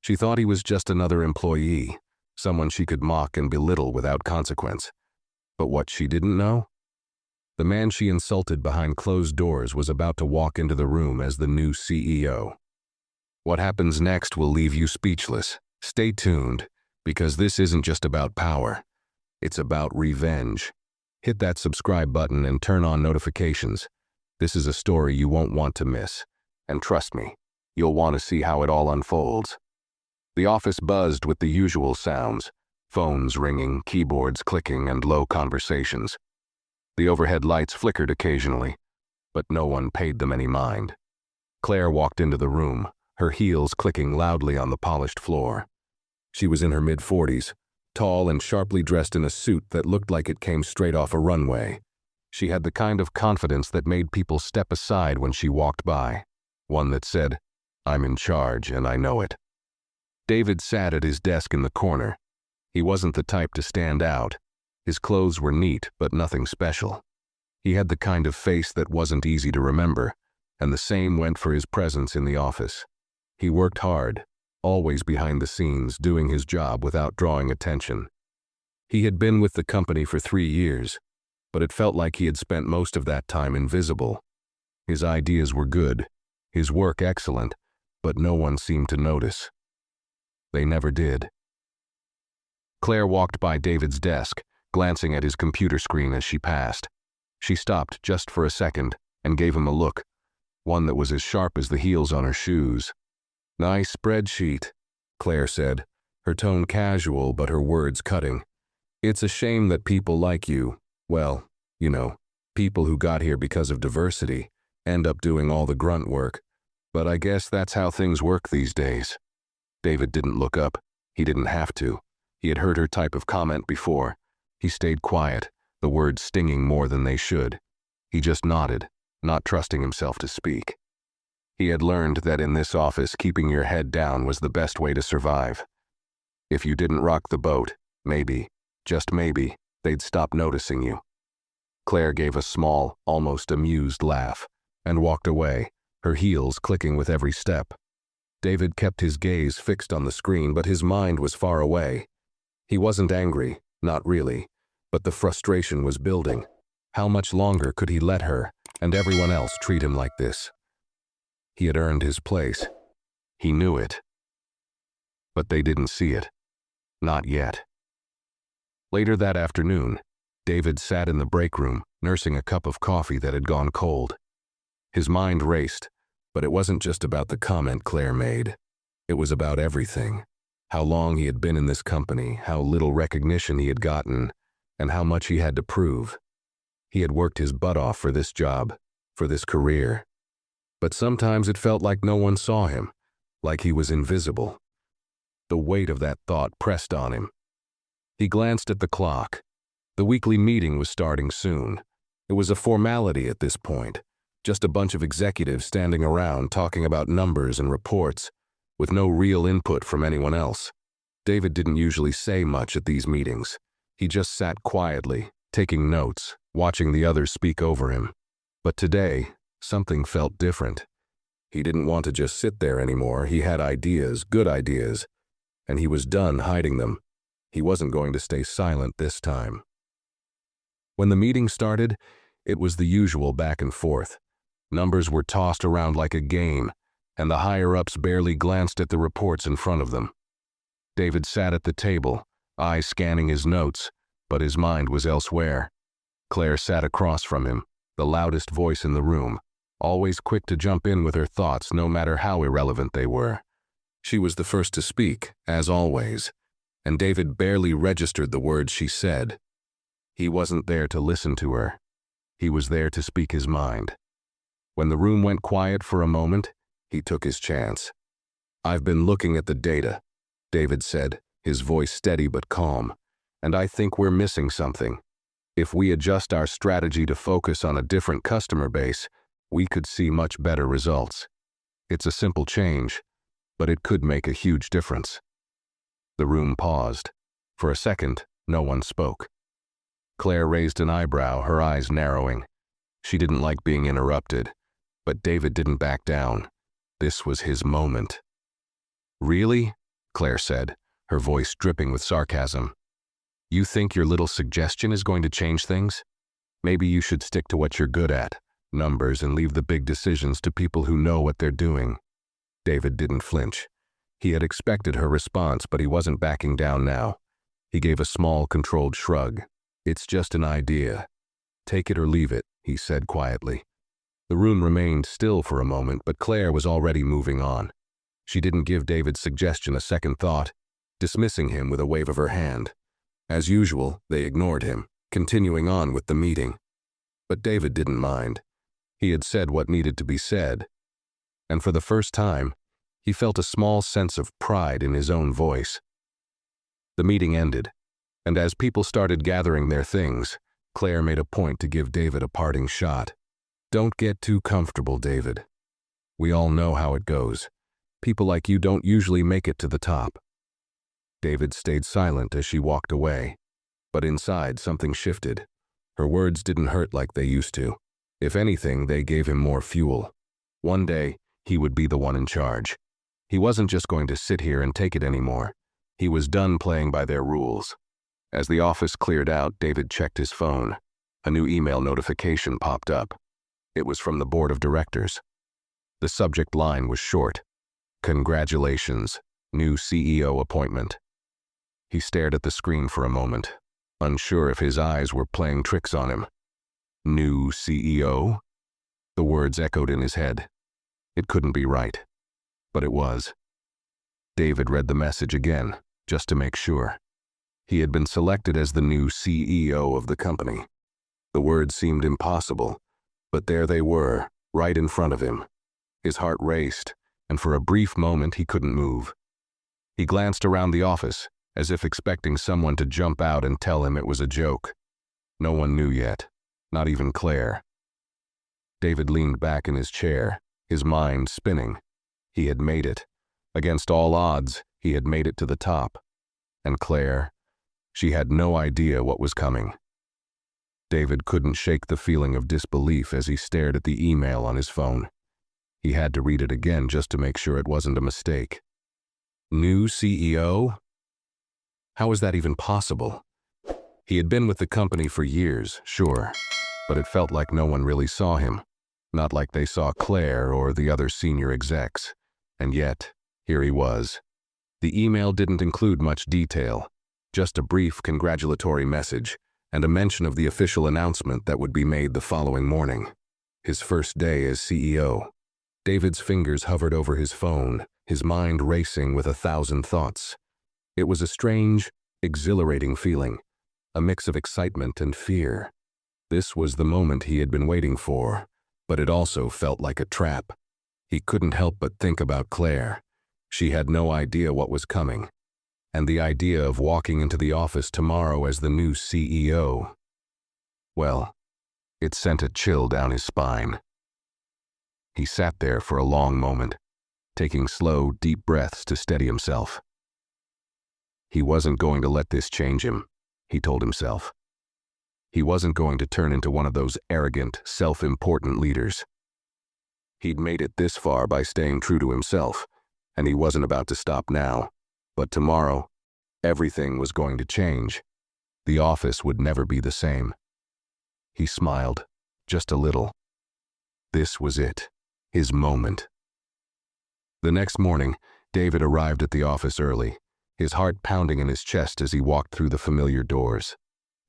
She thought he was just another employee, someone she could mock and belittle without consequence. But what she didn't know? The man she insulted behind closed doors was about to walk into the room as the new CEO. What happens next will leave you speechless. Stay tuned, because this isn't just about power. It's about revenge. Hit that subscribe button and turn on notifications. This is a story you won't want to miss. And trust me, you'll want to see how it all unfolds. The office buzzed with the usual sounds: phones ringing, keyboards clicking, and low conversations. The overhead lights flickered occasionally, but no one paid them any mind. Claire walked into the room, her heels clicking loudly on the polished floor. She was in her mid-40s, tall and sharply dressed in a suit that looked like it came straight off a runway. She had the kind of confidence that made people step aside when she walked by, one that said, "I'm in charge and I know it." David sat at his desk in the corner. He wasn't the type to stand out. His clothes were neat, but nothing special. He had the kind of face that wasn't easy to remember, and the same went for his presence in the office. He worked hard, always behind the scenes, doing his job without drawing attention. He had been with the company for 3 years, but it felt like he had spent most of that time invisible. His ideas were good, his work excellent, but no one seemed to notice. They never did. Claire walked by David's desk, glancing at his computer screen as she passed. She stopped just for a second and gave him a look, one that was as sharp as the heels on her shoes. "Nice spreadsheet," Claire said, her tone casual but her words cutting. "It's a shame that people like you, well, people who got here because of diversity, end up doing all the grunt work. But I guess that's how things work these days." David didn't look up. He didn't have to. He had heard her type of comment before. He stayed quiet, the words stinging more than they should. He just nodded, not trusting himself to speak. He had learned that in this office, keeping your head down was the best way to survive. If you didn't rock the boat, maybe, just maybe, they'd stop noticing you. Claire gave a small, almost amused laugh, and walked away, her heels clicking with every step. David kept his gaze fixed on the screen, but his mind was far away. He wasn't angry, not really, but the frustration was building. How much longer could he let her and everyone else treat him like this? He had earned his place. He knew it. But they didn't see it. Not yet. Later that afternoon, David sat in the break room, nursing a cup of coffee that had gone cold. His mind raced, but it wasn't just about the comment Claire made. It was about everything. How long he had been in this company, how little recognition he had gotten, and how much he had to prove. He had worked his butt off for this job, for this career. But sometimes it felt like no one saw him, like he was invisible. The weight of that thought pressed on him. He glanced at the clock. The weekly meeting was starting soon. It was a formality at this point, just a bunch of executives standing around talking about numbers and reports, with no real input from anyone else. David didn't usually say much at these meetings. He just sat quietly, taking notes, watching the others speak over him. But today, something felt different. He didn't want to just sit there anymore. He had ideas, good ideas, and he was done hiding them. He wasn't going to stay silent this time. When the meeting started, it was the usual back and forth. Numbers were tossed around like a game, and the higher-ups barely glanced at the reports in front of them. David sat at the table, eyes scanning his notes, but his mind was elsewhere. Claire sat across from him, the loudest voice in the room, always quick to jump in with her thoughts no matter how irrelevant they were. She was the first to speak, as always, and David barely registered the words she said. He wasn't there to listen to her. He was there to speak his mind. When the room went quiet for a moment, he took his chance. "I've been looking at the data," David said, his voice steady but calm, "and I think we're missing something. If we adjust our strategy to focus on a different customer base, we could see much better results. It's a simple change, but it could make a huge difference." The room paused. For a second, no one spoke. Claire raised an eyebrow, her eyes narrowing. She didn't like being interrupted, but David didn't back down. This was his moment. "Really?" Claire said, her voice dripping with sarcasm. You think your little suggestion is going to change things? Maybe you should stick to what you're good at, numbers, and leave the big decisions to people who know what they're doing. David didn't flinch. He had expected her response, but he wasn't backing down now. He gave a small, controlled shrug. It's just an idea. Take it or leave it, he said quietly. The room remained still for a moment, but Claire was already moving on. She didn't give David's suggestion a second thought, dismissing him with a wave of her hand. As usual, they ignored him, continuing on with the meeting. But David didn't mind. He had said what needed to be said. And for the first time, he felt a small sense of pride in his own voice. The meeting ended, and as people started gathering their things, Claire made a point to give David a parting shot. Don't get too comfortable, David. We all know how it goes. People like you don't usually make it to the top. David stayed silent as she walked away, but inside something shifted. Her words didn't hurt like they used to. If anything, they gave him more fuel. One day, he would be the one in charge. He wasn't just going to sit here and take it anymore. He was done playing by their rules. As the office cleared out, David checked his phone. A new email notification popped up. It was from the board of directors. The subject line was short. Congratulations, new CEO appointment. He stared at the screen for a moment, unsure if his eyes were playing tricks on him. New CEO? The words echoed in his head. It couldn't be right, but it was. David read the message again, just to make sure. He had been selected as the new CEO of the company. The words seemed impossible, but there they were, right in front of him. His heart raced, and for a brief moment he couldn't move. He glanced around the office, as if expecting someone to jump out and tell him it was a joke. No one knew yet, not even Claire. David leaned back in his chair, his mind spinning. He had made it. Against all odds, he had made it to the top. And Claire, she had no idea what was coming. David couldn't shake the feeling of disbelief as he stared at the email on his phone. He had to read it again just to make sure it wasn't a mistake. New CEO? How was that even possible? He had been with the company for years, sure, but it felt like no one really saw him. Not like they saw Claire or the other senior execs. And yet, here he was. The email didn't include much detail, just a brief congratulatory message and a mention of the official announcement that would be made the following morning. His first day as CEO. David's fingers hovered over his phone, his mind racing with 1,000 thoughts. It was a strange, exhilarating feeling, a mix of excitement and fear. This was the moment he had been waiting for, but it also felt like a trap. He couldn't help but think about Claire. She had no idea what was coming. And the idea of walking into the office tomorrow as the new CEO. Well, it sent a chill down his spine. He sat there for a long moment, taking slow, deep breaths to steady himself. He wasn't going to let this change him, he told himself. He wasn't going to turn into one of those arrogant, self-important leaders. He'd made it this far by staying true to himself, and he wasn't about to stop now. But tomorrow, everything was going to change. The office would never be the same. He smiled, just a little. This was it, his moment. The next morning, David arrived at the office early, his heart pounding in his chest as he walked through the familiar doors.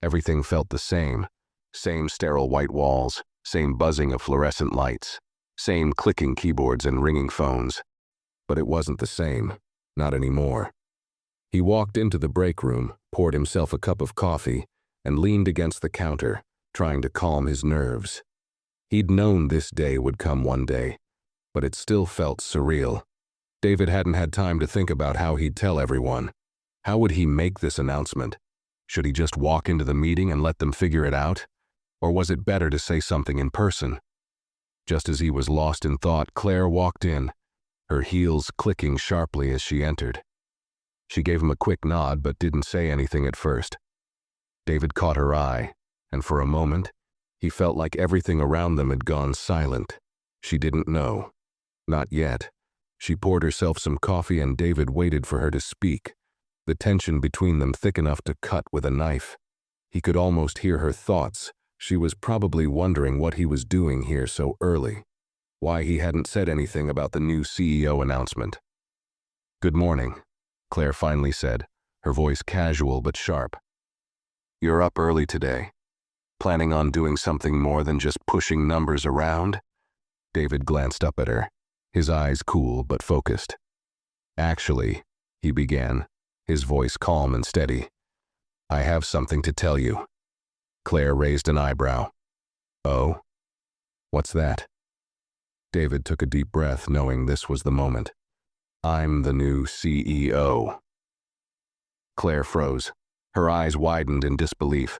Everything felt the same sterile white walls, same buzzing of fluorescent lights, same clicking keyboards and ringing phones. But it wasn't the same, not anymore. He walked into the break room, poured himself a cup of coffee, and leaned against the counter, trying to calm his nerves. He'd known this day would come one day, but it still felt surreal. David hadn't had time to think about how he'd tell everyone. How would he make this announcement? Should he just walk into the meeting and let them figure it out? Or was it better to say something in person? Just as he was lost in thought, Claire walked in, her heels clicking sharply as she entered. She gave him a quick nod but didn't say anything at first. David caught her eye, and for a moment, he felt like everything around them had gone silent. She didn't know. Not yet. She poured herself some coffee and David waited for her to speak, the tension between them thick enough to cut with a knife. He could almost hear her thoughts. She was probably wondering what he was doing here so early, why he hadn't said anything about the new CEO announcement. "Good morning," Claire finally said, her voice casual but sharp. "You're up early today. Planning on doing something more than just pushing numbers around?" David glanced up at her, his eyes cool but focused. "Actually," he began, his voice calm and steady, "I have something to tell you." Claire raised an eyebrow. "Oh? What's that?" David took a deep breath, knowing this was the moment. "I'm the new CEO." Claire froze. Her eyes widened in disbelief,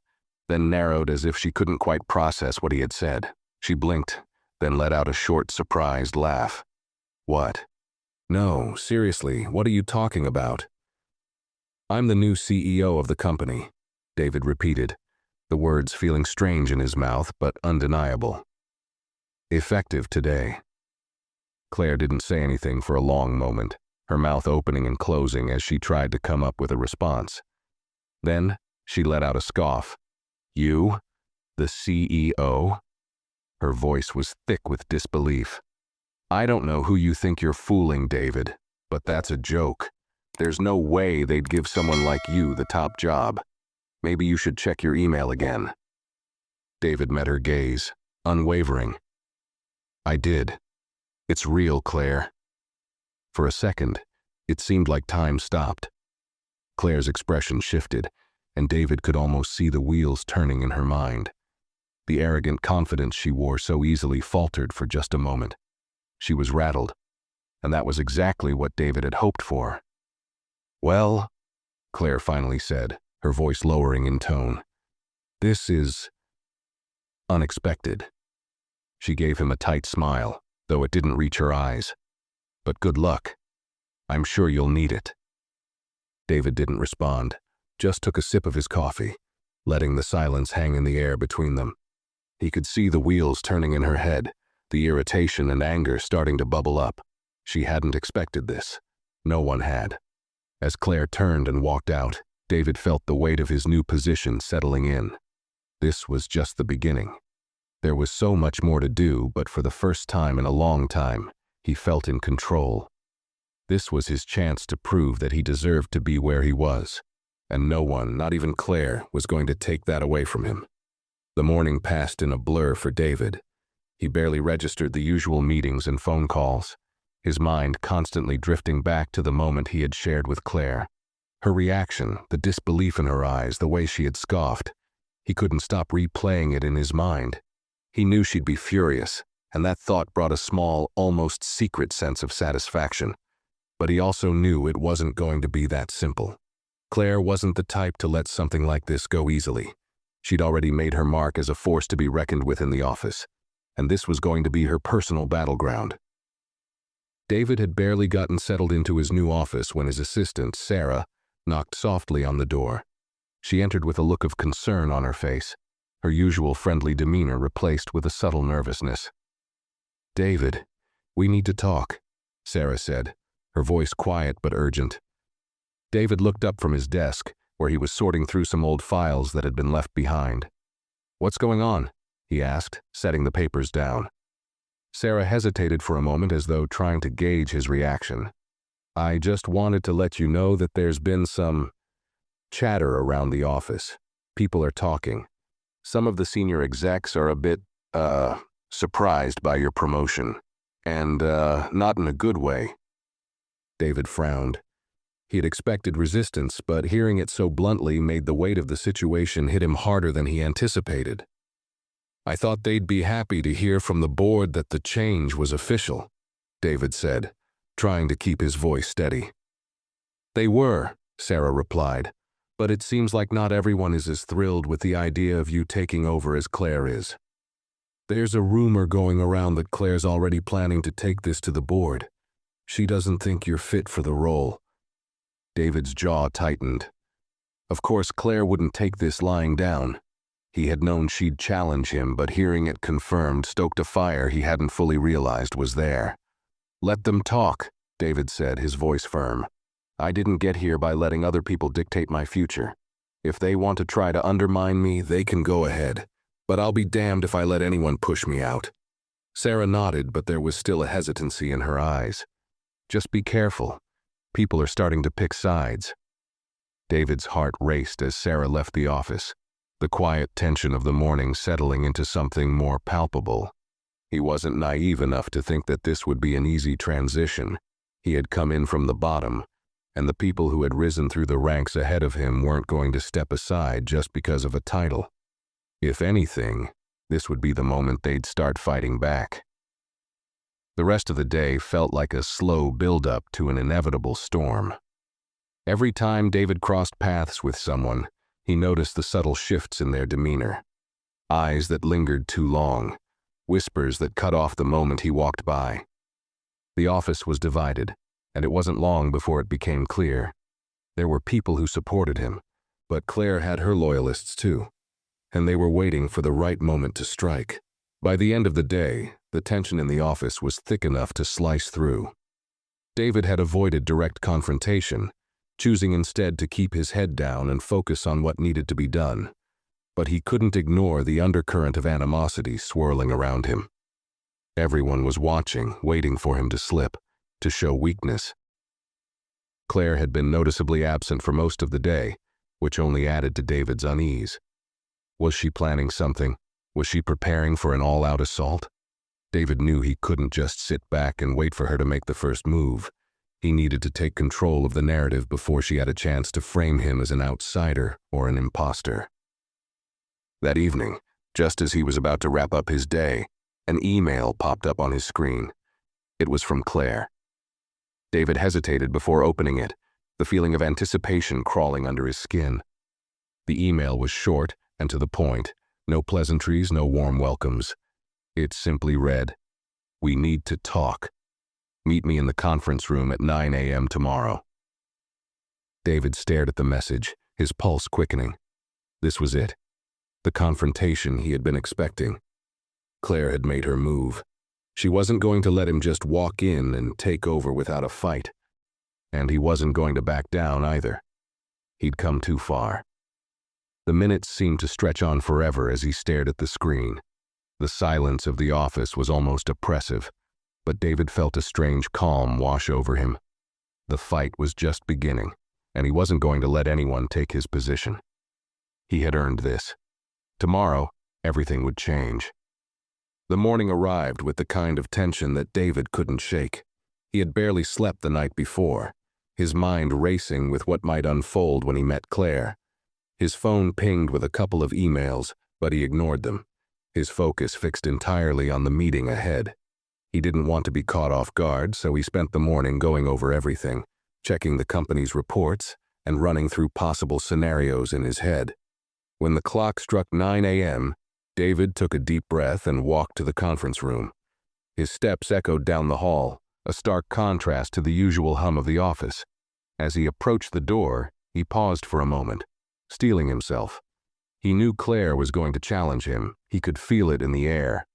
then narrowed as if she couldn't quite process what he had said. She blinked, then let out a short, surprised laugh. "What? No, seriously, what are you talking about?" "I'm the new CEO of the company," David repeated, the words feeling strange in his mouth but undeniable. "Effective today." Claire didn't say anything for a long moment, her mouth opening and closing as she tried to come up with a response. Then she let out a scoff. "You? The CEO?" Her voice was thick with disbelief. "I don't know who you think you're fooling, David, but that's a joke. There's no way they'd give someone like you the top job. Maybe you should check your email again." David met her gaze, unwavering. "I did. It's real, Claire." For a second, it seemed like time stopped. Claire's expression shifted, and David could almost see the wheels turning in her mind. The arrogant confidence she wore so easily faltered for just a moment. She was rattled, and that was exactly what David had hoped for. "Well," Claire finally said, her voice lowering in tone, "this is unexpected." She gave him a tight smile, though it didn't reach her eyes. "But good luck. I'm sure you'll need it." David didn't respond, just took a sip of his coffee, letting the silence hang in the air between them. He could see the wheels turning in her head, the irritation and anger starting to bubble up. She hadn't expected this. No one had. As Claire turned and walked out, David felt the weight of his new position settling in. This was just the beginning. There was so much more to do, but for the first time in a long time, he felt in control. This was his chance to prove that he deserved to be where he was, and no one, not even Claire, was going to take that away from him. The morning passed in a blur for David. He barely registered the usual meetings and phone calls, his mind constantly drifting back to the moment he had shared with Claire. Her reaction, the disbelief in her eyes, the way she had scoffed. He couldn't stop replaying it in his mind. He knew she'd be furious, and that thought brought a small, almost secret sense of satisfaction. But he also knew it wasn't going to be that simple. Claire wasn't the type to let something like this go easily. She'd already made her mark as a force to be reckoned with in the office, and this was going to be her personal battleground. David had barely gotten settled into his new office when his assistant, Sarah, knocked softly on the door. She entered with a look of concern on her face, her usual friendly demeanor replaced with a subtle nervousness. "David, we need to talk," Sarah said, her voice quiet but urgent. David looked up from his desk, where he was sorting through some old files that had been left behind. "What's going on?" he asked, setting the papers down. Sarah hesitated for a moment as though trying to gauge his reaction. "I just wanted to let you know that there's been some chatter around the office. People are talking. Some of the senior execs are a bit, surprised by your promotion. And, not in a good way." David frowned. He had expected resistance, but hearing it so bluntly made the weight of the situation hit him harder than he anticipated. "I thought they'd be happy to hear from the board that the change was official," David said, trying to keep his voice steady. "They were," Sarah replied, "but it seems like not everyone is as thrilled with the idea of you taking over as Claire is. There's a rumor going around that Claire's already planning to take this to the board. She doesn't think you're fit for the role." David's jaw tightened. Of course, Claire wouldn't take this lying down. He had known she'd challenge him, but hearing it confirmed stoked a fire he hadn't fully realized was there. "Let them talk," David said, his voice firm. "I didn't get here by letting other people dictate my future. If they want to try to undermine me, they can go ahead. But I'll be damned if I let anyone push me out." Sarah nodded, but there was still a hesitancy in her eyes. "Just be careful. People are starting to pick sides." David's heart raced as Sarah left the office, the quiet tension of the morning settling into something more palpable. He wasn't naive enough to think that this would be an easy transition. He had come in from the bottom, and the people who had risen through the ranks ahead of him weren't going to step aside just because of a title. If anything, this would be the moment they'd start fighting back. The rest of the day felt like a slow build-up to an inevitable storm. Every time David crossed paths with someone, he noticed the subtle shifts in their demeanor. Eyes that lingered too long, whispers that cut off the moment he walked by. The office was divided, and it wasn't long before it became clear. There were people who supported him, but Claire had her loyalists too, and they were waiting for the right moment to strike. By the end of the day, the tension in the office was thick enough to slice through. David had avoided direct confrontation, choosing instead to keep his head down and focus on what needed to be done. But he couldn't ignore the undercurrent of animosity swirling around him. Everyone was watching, waiting for him to slip, to show weakness. Claire had been noticeably absent for most of the day, which only added to David's unease. Was she planning something? Was she preparing for an all-out assault? David knew he couldn't just sit back and wait for her to make the first move. He needed to take control of the narrative before she had a chance to frame him as an outsider or an imposter. That evening, just as he was about to wrap up his day, an email popped up on his screen. It was from Claire. David hesitated before opening it, the feeling of anticipation crawling under his skin. The email was short and to the point, no pleasantries, no warm welcomes. It simply read, "We need to talk. Meet me in the conference room at 9 a.m. tomorrow." David stared at the message, his pulse quickening. This was it. The confrontation he had been expecting. Claire had made her move. She wasn't going to let him just walk in and take over without a fight. And he wasn't going to back down either. He'd come too far. The minutes seemed to stretch on forever as he stared at the screen. The silence of the office was almost oppressive, but David felt a strange calm wash over him. The fight was just beginning, and he wasn't going to let anyone take his position. He had earned this. Tomorrow, everything would change. The morning arrived with the kind of tension that David couldn't shake. He had barely slept the night before, his mind racing with what might unfold when he met Claire. His phone pinged with a couple of emails, but he ignored them, his focus fixed entirely on the meeting ahead. He didn't want to be caught off guard, so he spent the morning going over everything, checking the company's reports and running through possible scenarios in his head. When the clock struck 9 a.m., David took a deep breath and walked to the conference room. His steps echoed down the hall, a stark contrast to the usual hum of the office. As he approached the door, he paused for a moment, steeling himself. He knew Claire was going to challenge him. He could feel it in the air.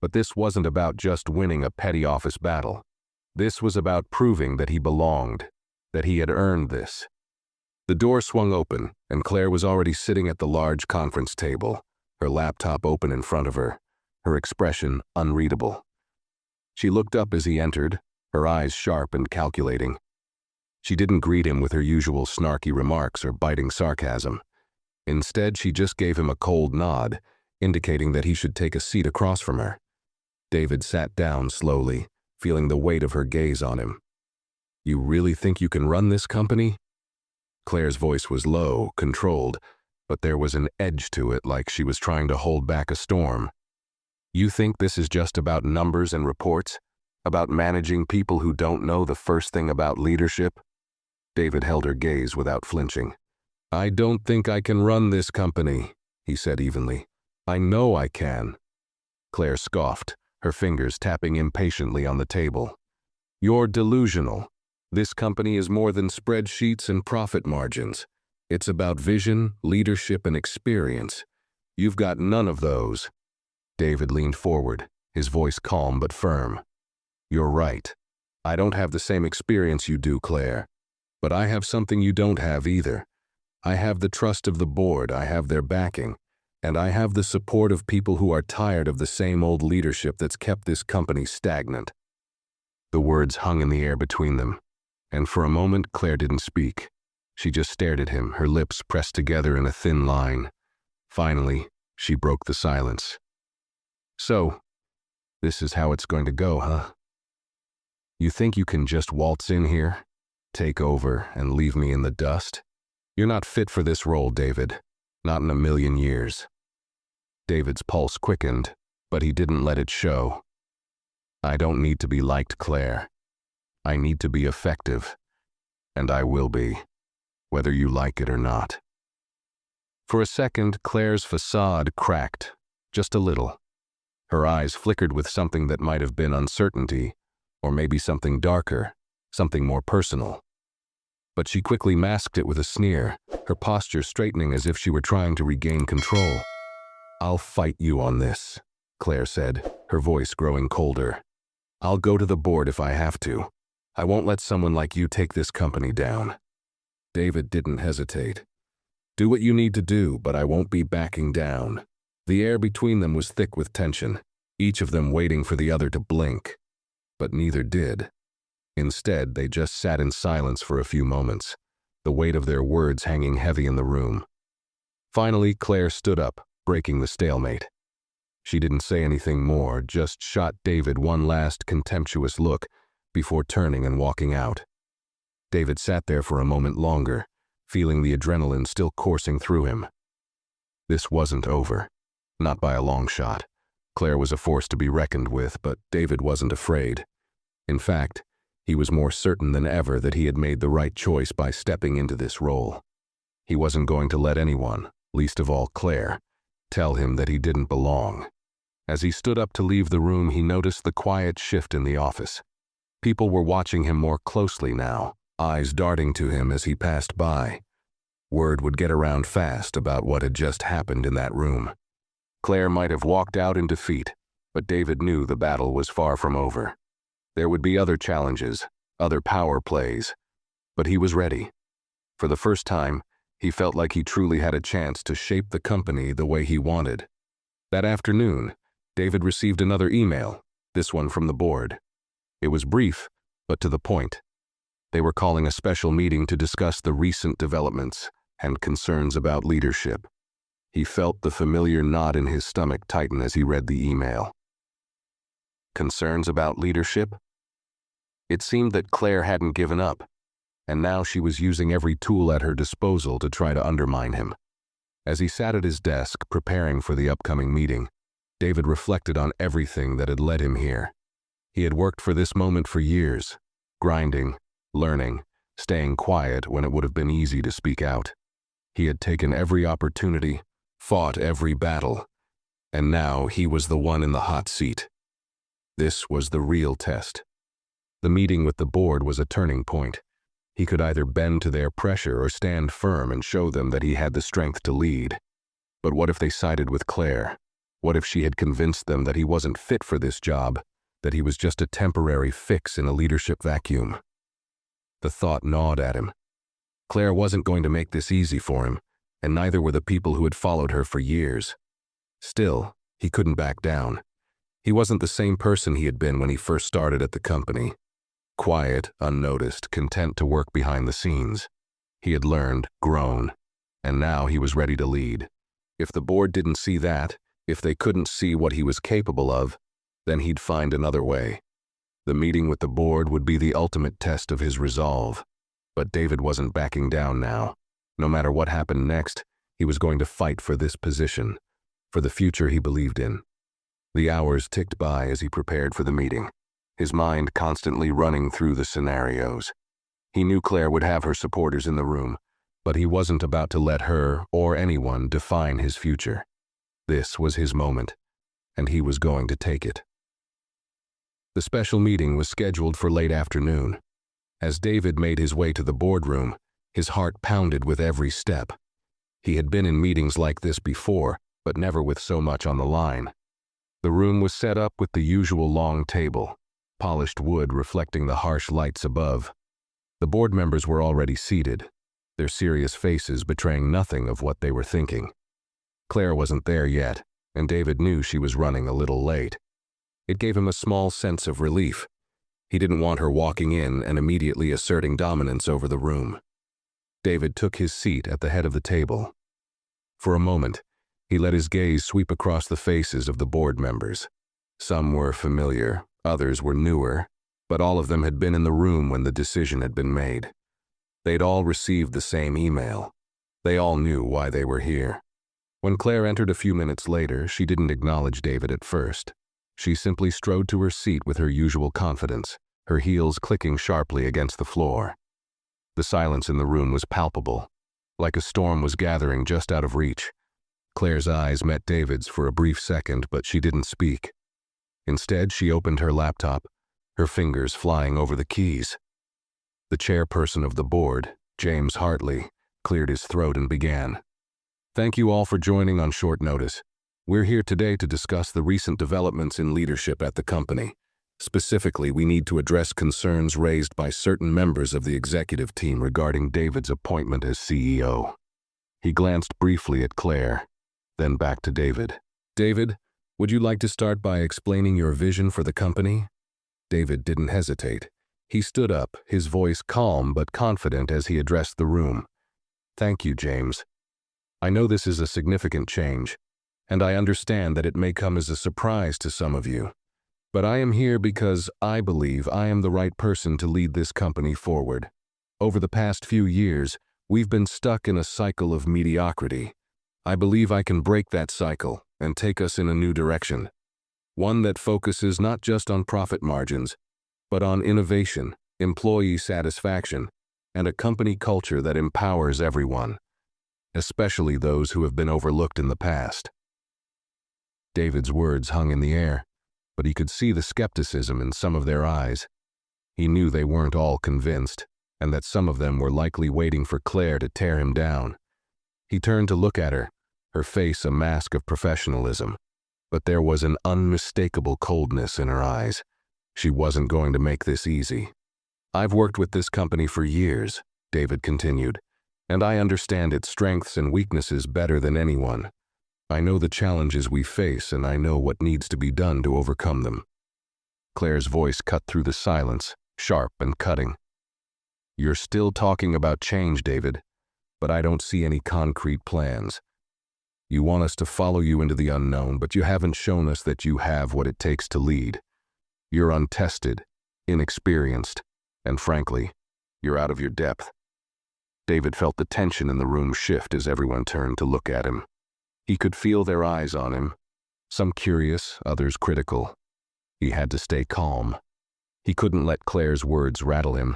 But this wasn't about just winning a petty office battle. This was about proving that he belonged, that he had earned this. The door swung open, and Claire was already sitting at the large conference table, her laptop open in front of her, her expression unreadable. She looked up as he entered, her eyes sharp and calculating. She didn't greet him with her usual snarky remarks or biting sarcasm. Instead, she just gave him a cold nod, indicating that he should take a seat across from her. David sat down slowly, feeling the weight of her gaze on him. "You really think you can run this company?" Claire's voice was low, controlled, but there was an edge to it like she was trying to hold back a storm. "You think this is just about numbers and reports? About managing people who don't know the first thing about leadership?" David held her gaze without flinching. "I don't think I can run this company," he said evenly. "I know I can." Claire scoffed, her fingers tapping impatiently on the table. "You're delusional. This company is more than spreadsheets and profit margins. It's about vision, leadership, and experience. You've got none of those." David leaned forward, his voice calm but firm. "You're right. I don't have the same experience you do, Claire. But I have something you don't have either. I have the trust of the board, I have their backing, and I have the support of people who are tired of the same old leadership that's kept this company stagnant." The words hung in the air between them, and for a moment Claire didn't speak. She just stared at him, her lips pressed together in a thin line. Finally, she broke the silence. "So, this is how it's going to go, huh? You think you can just waltz in here, take over, and leave me in the dust? You're not fit for this role, David. Not in a million years." David's pulse quickened, but he didn't let it show. "I don't need to be liked, Claire. I need to be effective. And I will be, whether you like it or not." For a second, Claire's facade cracked, just a little. Her eyes flickered with something that might have been uncertainty, or maybe something darker, something more personal. But she quickly masked it with a sneer, her posture straightening as if she were trying to regain control. "I'll fight you on this," Claire said, her voice growing colder. "I'll go to the board if I have to. I won't let someone like you take this company down." David didn't hesitate. "Do what you need to do, but I won't be backing down." The air between them was thick with tension, each of them waiting for the other to blink. But neither did. Instead, they just sat in silence for a few moments, the weight of their words hanging heavy in the room. Finally, Claire stood up, breaking the stalemate. She didn't say anything more, just shot David one last contemptuous look before turning and walking out. David sat there for a moment longer, feeling the adrenaline still coursing through him. This wasn't over, not by a long shot. Claire was a force to be reckoned with, but David wasn't afraid. In fact, he was more certain than ever that he had made the right choice by stepping into this role. He wasn't going to let anyone, least of all Claire, tell him that he didn't belong. As he stood up to leave the room, he noticed the quiet shift in the office. People were watching him more closely now, eyes darting to him as he passed by. Word would get around fast about what had just happened in that room. Claire might have walked out in defeat, but David knew the battle was far from over. There would be other challenges, other power plays, but he was ready. For the first time, he felt like he truly had a chance to shape the company the way he wanted. That afternoon, David received another email, this one from the board. It was brief, but to the point. They were calling a special meeting to discuss the recent developments and concerns about leadership. He felt the familiar knot in his stomach tighten as he read the email. Concerns about leadership? It seemed that Claire hadn't given up, and now she was using every tool at her disposal to try to undermine him. As he sat at his desk, preparing for the upcoming meeting, David reflected on everything that had led him here. He had worked for this moment for years, grinding, learning, staying quiet when it would have been easy to speak out. He had taken every opportunity, fought every battle, and now he was the one in the hot seat. This was the real test. The meeting with the board was a turning point. He could either bend to their pressure or stand firm and show them that he had the strength to lead. But what if they sided with Claire? What if she had convinced them that he wasn't fit for this job, that he was just a temporary fix in a leadership vacuum? The thought gnawed at him. Claire wasn't going to make this easy for him, and neither were the people who had followed her for years. Still, he couldn't back down. He wasn't the same person he had been when he first started at the company. Quiet, unnoticed, content to work behind the scenes. He had learned, grown, and now he was ready to lead. If the board didn't see that, if they couldn't see what he was capable of, then he'd find another way. The meeting with the board would be the ultimate test of his resolve. But David wasn't backing down now. No matter what happened next, he was going to fight for this position, for the future he believed in. The hours ticked by as he prepared for the meeting, his mind constantly running through the scenarios. He knew Claire would have her supporters in the room, but he wasn't about to let her or anyone define his future. This was his moment, and he was going to take it. The special meeting was scheduled for late afternoon. As David made his way to the boardroom, his heart pounded with every step. He had been in meetings like this before, but never with so much on the line. The room was set up with the usual long table, polished wood reflecting the harsh lights above. The board members were already seated, their serious faces betraying nothing of what they were thinking. Claire wasn't there yet, and David knew she was running a little late. It gave him a small sense of relief. He didn't want her walking in and immediately asserting dominance over the room. David took his seat at the head of the table. For a moment, he let his gaze sweep across the faces of the board members. Some were familiar, others were newer, but all of them had been in the room when the decision had been made. They'd all received the same email. They all knew why they were here. When Claire entered a few minutes later, she didn't acknowledge David at first. She simply strode to her seat with her usual confidence, her heels clicking sharply against the floor. The silence in the room was palpable, like a storm was gathering just out of reach. Claire's eyes met David's for a brief second, but she didn't speak. Instead, she opened her laptop, her fingers flying over the keys. The chairperson of the board, James Hartley, cleared his throat and began. "Thank you all for joining on short notice. We're here today to discuss the recent developments in leadership at the company. Specifically, we need to address concerns raised by certain members of the executive team regarding David's appointment as CEO. He glanced briefly at Claire, then back to David. "David, would you like to start by explaining your vision for the company?" David didn't hesitate. He stood up, his voice calm but confident as he addressed the room. "Thank you, James. I know this is a significant change, and I understand that it may come as a surprise to some of you. But I am here because I believe I am the right person to lead this company forward. Over the past few years, we've been stuck in a cycle of mediocrity. I believe I can break that cycle and take us in a new direction. One that focuses not just on profit margins, but on innovation, employee satisfaction, and a company culture that empowers everyone, especially those who have been overlooked in the past." David's words hung in the air, but he could see the skepticism in some of their eyes. He knew they weren't all convinced, and that some of them were likely waiting for Claire to tear him down. He turned to look at her, her face a mask of professionalism, but there was an unmistakable coldness in her eyes. She wasn't going to make this easy. "I've worked with this company for years," David continued, "and I understand its strengths and weaknesses better than anyone. I know the challenges we face, and I know what needs to be done to overcome them." Claire's voice cut through the silence, sharp and cutting. "You're still talking about change, David, but I don't see any concrete plans. You want us to follow you into the unknown, but you haven't shown us that you have what it takes to lead. You're untested, inexperienced, and frankly, you're out of your depth." David felt the tension in the room shift as everyone turned to look at him. He could feel their eyes on him, some curious, others critical. He had to stay calm. He couldn't let Claire's words rattle him.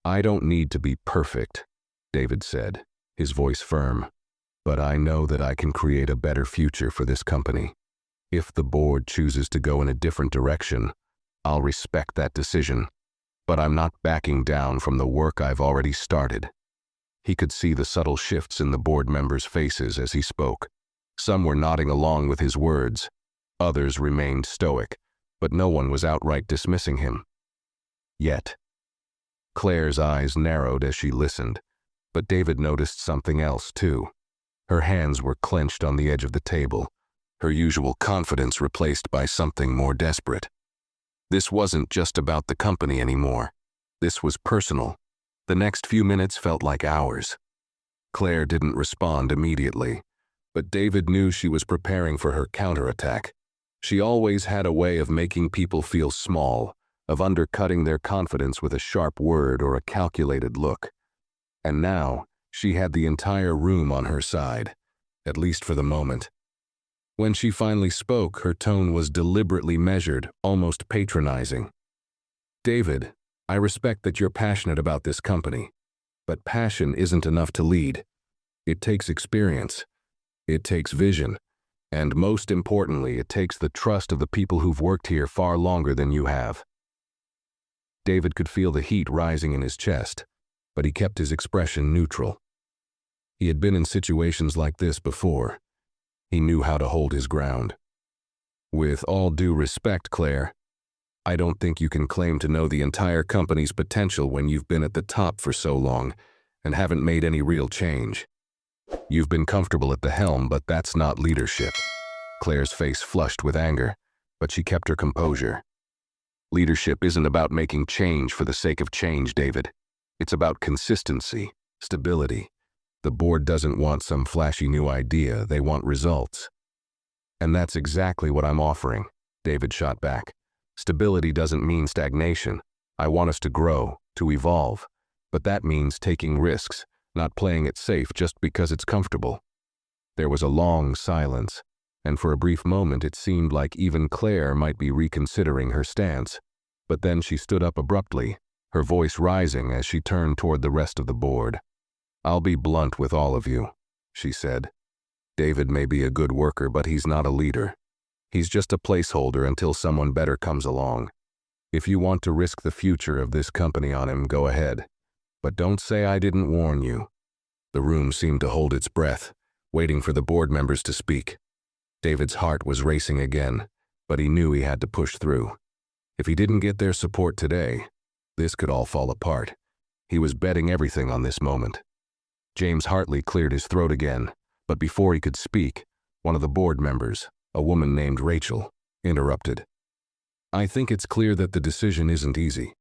"I don't need to be perfect," David said, his voice firm, "but I know that I can create a better future for this company. If the board chooses to go in a different direction, I'll respect that decision, but I'm not backing down from the work I've already started." He could see the subtle shifts in the board members' faces as he spoke. Some were nodding along with his words. Others remained stoic, but no one was outright dismissing him. Yet, Claire's eyes narrowed as she listened, but David noticed something else too. Her hands were clenched on the edge of the table, her usual confidence replaced by something more desperate. This wasn't just about the company anymore. This was personal. The next few minutes felt like hours. Claire didn't respond immediately, but David knew she was preparing for her counterattack. She always had a way of making people feel small, of undercutting their confidence with a sharp word or a calculated look. And now, she had the entire room on her side, at least for the moment. When she finally spoke, her tone was deliberately measured, almost patronizing. "David, I respect that you're passionate about this company, but passion isn't enough to lead. It takes experience, it takes vision, and most importantly, it takes the trust of the people who've worked here far longer than you have." David could feel the heat rising in his chest, but he kept his expression neutral. He had been in situations like this before. He knew how to hold his ground. "With all due respect, Claire, I don't think you can claim to know the entire company's potential when you've been at the top for so long and haven't made any real change. You've been comfortable at the helm, but that's not leadership." Claire's face flushed with anger, but she kept her composure. "Leadership isn't about making change for the sake of change, David. It's about consistency, stability. The board doesn't want some flashy new idea, they want results." "And that's exactly what I'm offering," David shot back. "Stability doesn't mean stagnation. I want us to grow, to evolve. But that means taking risks, not playing it safe just because it's comfortable." There was a long silence, and for a brief moment it seemed like even Claire might be reconsidering her stance. But then she stood up abruptly, her voice rising as she turned toward the rest of the board. "I'll be blunt with all of you," she said. "David may be a good worker, but he's not a leader. He's just a placeholder until someone better comes along. If you want to risk the future of this company on him, go ahead. But don't say I didn't warn you." The room seemed to hold its breath, waiting for the board members to speak. David's heart was racing again, but he knew he had to push through. If he didn't get their support today, this could all fall apart. He was betting everything on this moment. James Hartley cleared his throat again, but before he could speak, one of the board members, a woman named Rachel, interrupted. "I think it's clear that the decision isn't easy,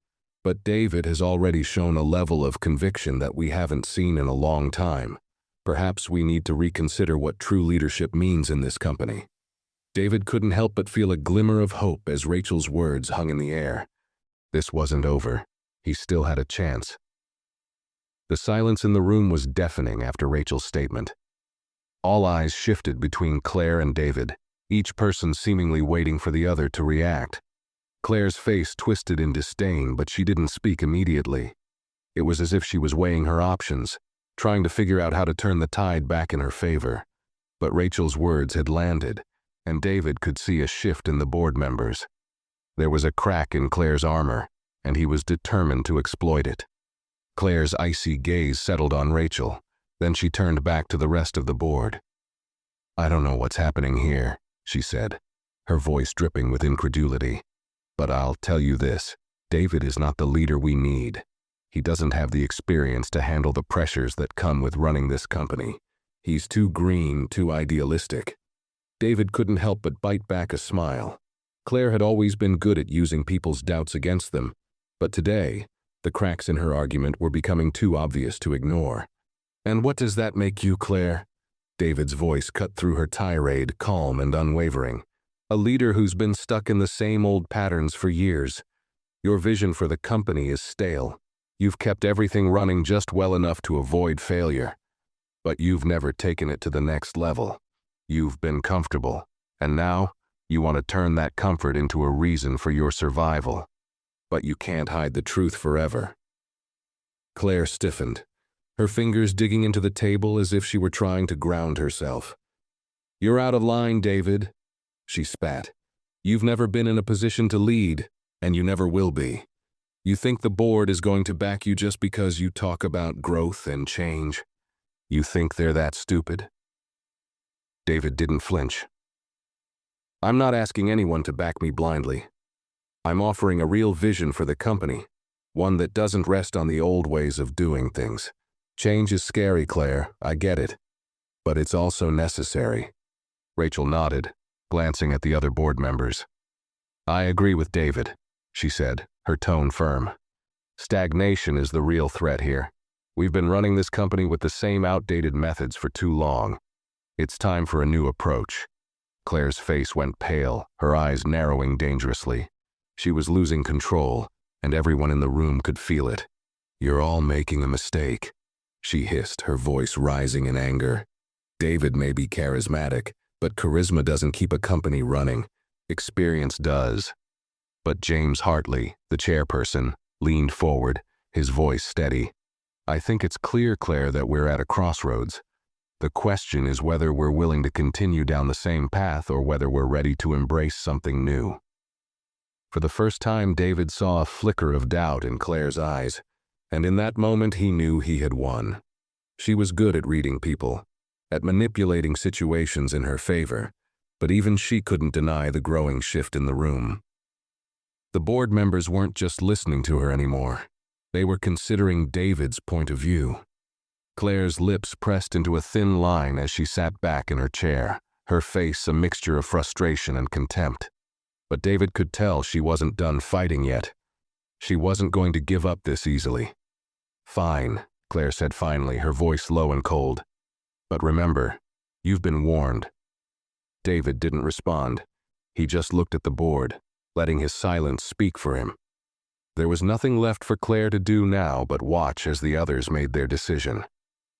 but David has already shown a level of conviction that we haven't seen in a long time. Perhaps we need to reconsider what true leadership means in this company." David couldn't help but feel a glimmer of hope as Rachel's words hung in the air. This wasn't over. He still had a chance. The silence in the room was deafening after Rachel's statement. All eyes shifted between Claire and David, each person seemingly waiting for the other to react. Claire's face twisted in disdain, but she didn't speak immediately. It was as if she was weighing her options, trying to figure out how to turn the tide back in her favor. But Rachel's words had landed, and David could see a shift in the board members. There was a crack in Claire's armor, and he was determined to exploit it. Claire's icy gaze settled on Rachel, then she turned back to the rest of the board. "I don't know what's happening here," she said, her voice dripping with incredulity. "But I'll tell you this, David is not the leader we need. He doesn't have the experience to handle the pressures that come with running this company. He's too green, too idealistic." David couldn't help but bite back a smile. Claire had always been good at using people's doubts against them, but today, the cracks in her argument were becoming too obvious to ignore. "And what does that make you, Claire?" David's voice cut through her tirade, calm and unwavering. "A leader who's been stuck in the same old patterns for years. Your vision for the company is stale. You've kept everything running just well enough to avoid failure. But you've never taken it to the next level. You've been comfortable, and now you want to turn that comfort into a reason for your survival. But you can't hide the truth forever." Claire stiffened, her fingers digging into the table as if she were trying to ground herself. "You're out of line, David," she spat. "You've never been in a position to lead, and you never will be. You think the board is going to back you just because you talk about growth and change? You think they're that stupid?" David didn't flinch. "I'm not asking anyone to back me blindly. I'm offering a real vision for the company, one that doesn't rest on the old ways of doing things. Change is scary, Claire, I get it. But it's also necessary." Rachel nodded, glancing at the other board members. "I agree with David," she said, her tone firm. "Stagnation is the real threat here. We've been running this company with the same outdated methods for too long. It's time for a new approach." Claire's face went pale, her eyes narrowing dangerously. She was losing control, and everyone in the room could feel it. "You're all making a mistake," she hissed, her voice rising in anger. "David may be charismatic, but charisma doesn't keep a company running. Experience does." But James Hartley, the chairperson, leaned forward, his voice steady. "I think it's clear, Claire, that we're at a crossroads. The question is whether we're willing to continue down the same path or whether we're ready to embrace something new." For the first time, David saw a flicker of doubt in Claire's eyes, and in that moment he knew he had won. She was good at reading people, at manipulating situations in her favor, but even she couldn't deny the growing shift in the room. The board members weren't just listening to her anymore. They were considering David's point of view. Claire's lips pressed into a thin line as she sat back in her chair, her face a mixture of frustration and contempt. But David could tell she wasn't done fighting yet. She wasn't going to give up this easily. "Fine," Claire said finally, her voice low and cold. "But remember, you've been warned." David didn't respond. He just looked at the board, letting his silence speak for him. There was nothing left for Claire to do now but watch as the others made their decision.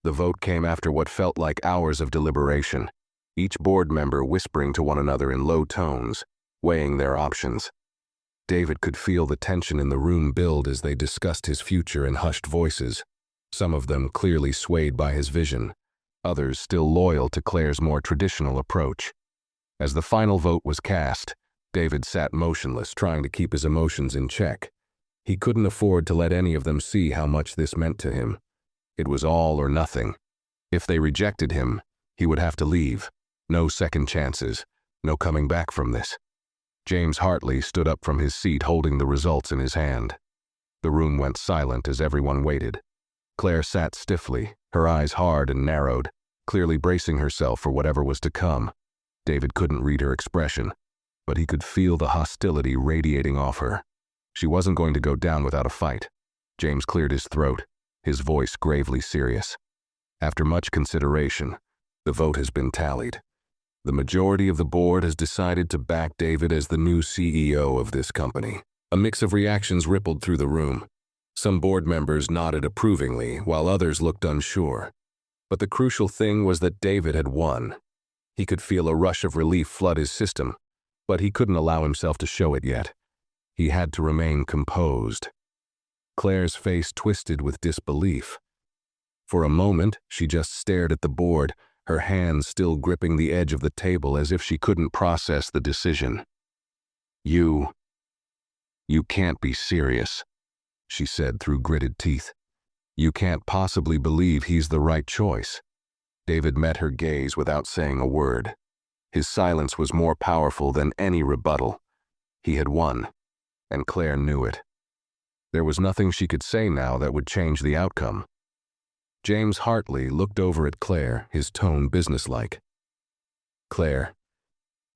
The vote came after what felt like hours of deliberation, each board member whispering to one another in low tones, weighing their options. David could feel the tension in the room build as they discussed his future in hushed voices, some of them clearly swayed by his vision, others still loyal to Claire's more traditional approach. As the final vote was cast, David sat motionless, trying to keep his emotions in check. He couldn't afford to let any of them see how much this meant to him. It was all or nothing. If they rejected him, he would have to leave. No second chances, no coming back from this. James Hartley stood up from his seat holding the results in his hand. The room went silent as everyone waited. Claire sat stiffly, her eyes hard and narrowed, clearly bracing herself for whatever was to come. David couldn't read her expression, but he could feel the hostility radiating off her. She wasn't going to go down without a fight. James cleared his throat, his voice gravely serious. "After much consideration, the vote has been tallied. The majority of the board has decided to back David as the new CEO of this company." A mix of reactions rippled through the room. Some board members nodded approvingly, while others looked unsure. But the crucial thing was that David had won. He could feel a rush of relief flood his system, but he couldn't allow himself to show it yet. He had to remain composed. Claire's face twisted with disbelief. For a moment, she just stared at the board, her hands still gripping the edge of the table as if she couldn't process the decision. You can't be serious," she said through gritted teeth. "You can't possibly believe he's the right choice." David met her gaze without saying a word. His silence was more powerful than any rebuttal. He had won, and Claire knew it. There was nothing she could say now that would change the outcome. James Hartley looked over at Claire, his tone businesslike. "Claire,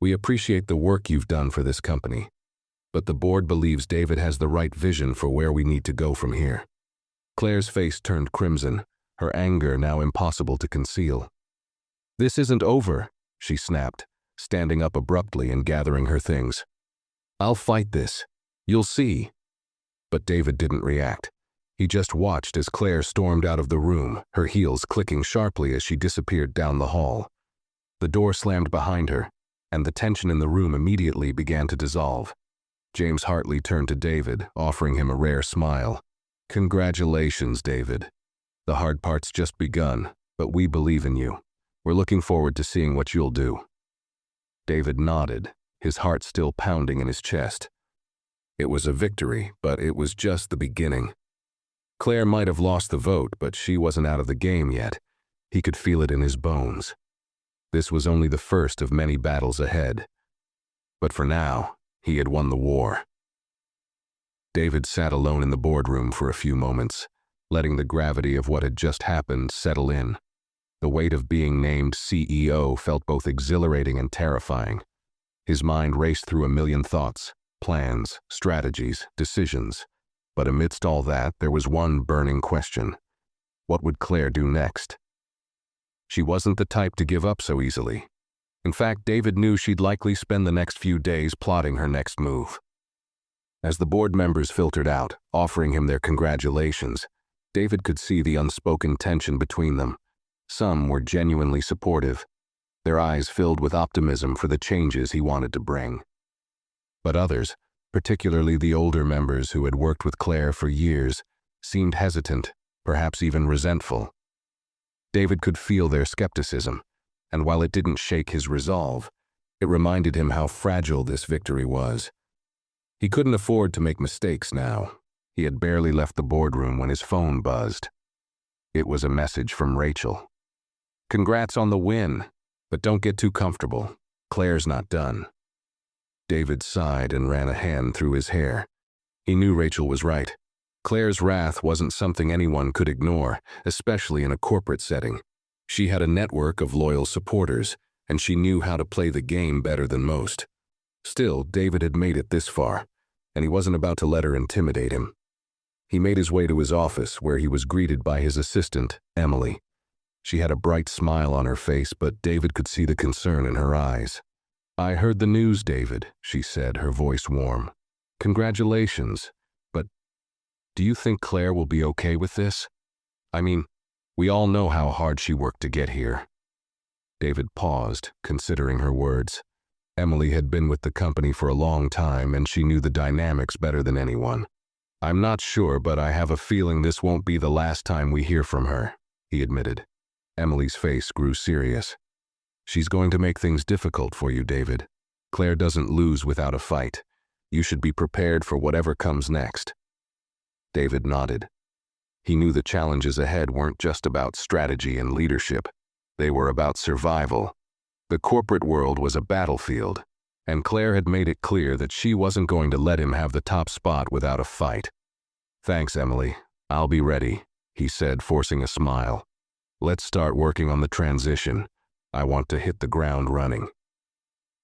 we appreciate the work you've done for this company, but the board believes David has the right vision for where we need to go from here." Claire's face turned crimson, her anger now impossible to conceal. "This isn't over," she snapped, standing up abruptly and gathering her things. "I'll fight this. You'll see." But David didn't react. He just watched as Claire stormed out of the room, her heels clicking sharply as she disappeared down the hall. The door slammed behind her, and the tension in the room immediately began to dissolve. James Hartley turned to David, offering him a rare smile. "Congratulations, David. The hard part's just begun, but we believe in you. We're looking forward to seeing what you'll do." David nodded, his heart still pounding in his chest. It was a victory, but it was just the beginning. Claire might have lost the vote, but she wasn't out of the game yet. He could feel it in his bones. This was only the first of many battles ahead. But for now, he had won the war. David sat alone in the boardroom for a few moments, letting the gravity of what had just happened settle in. The weight of being named CEO felt both exhilarating and terrifying. His mind raced through a million thoughts, plans, strategies, decisions. But amidst all that, there was one burning question. What would Claire do next? She wasn't the type to give up so easily. In fact, David knew she'd likely spend the next few days plotting her next move. As the board members filtered out, offering him their congratulations, David could see the unspoken tension between them. Some were genuinely supportive, their eyes filled with optimism for the changes he wanted to bring. But others, particularly the older members who had worked with Claire for years, seemed hesitant, perhaps even resentful. David could feel their skepticism, and while it didn't shake his resolve, it reminded him how fragile this victory was. He couldn't afford to make mistakes now. He had barely left the boardroom when his phone buzzed. It was a message from Rachel. "Congrats on the win, but don't get too comfortable. Claire's not done." David sighed and ran a hand through his hair. He knew Rachel was right. Claire's wrath wasn't something anyone could ignore, especially in a corporate setting. She had a network of loyal supporters, and she knew how to play the game better than most. Still, David had made it this far, and he wasn't about to let her intimidate him. He made his way to his office, where he was greeted by his assistant, Emily. She had a bright smile on her face, but David could see the concern in her eyes. "I heard the news, David," she said, her voice warm. "Congratulations, but do you think Claire will be okay with this? I mean, we all know how hard she worked to get here." David paused, considering her words. Emily had been with the company for a long time, and she knew the dynamics better than anyone. "I'm not sure, but I have a feeling this won't be the last time we hear from her," he admitted. Emily's face grew serious. "She's going to make things difficult for you, David. Claire doesn't lose without a fight. You should be prepared for whatever comes next." David nodded. He knew the challenges ahead weren't just about strategy and leadership. They were about survival. The corporate world was a battlefield, and Claire had made it clear that she wasn't going to let him have the top spot without a fight. "Thanks, Emily. I'll be ready," he said, forcing a smile. "Let's start working on the transition. I want to hit the ground running."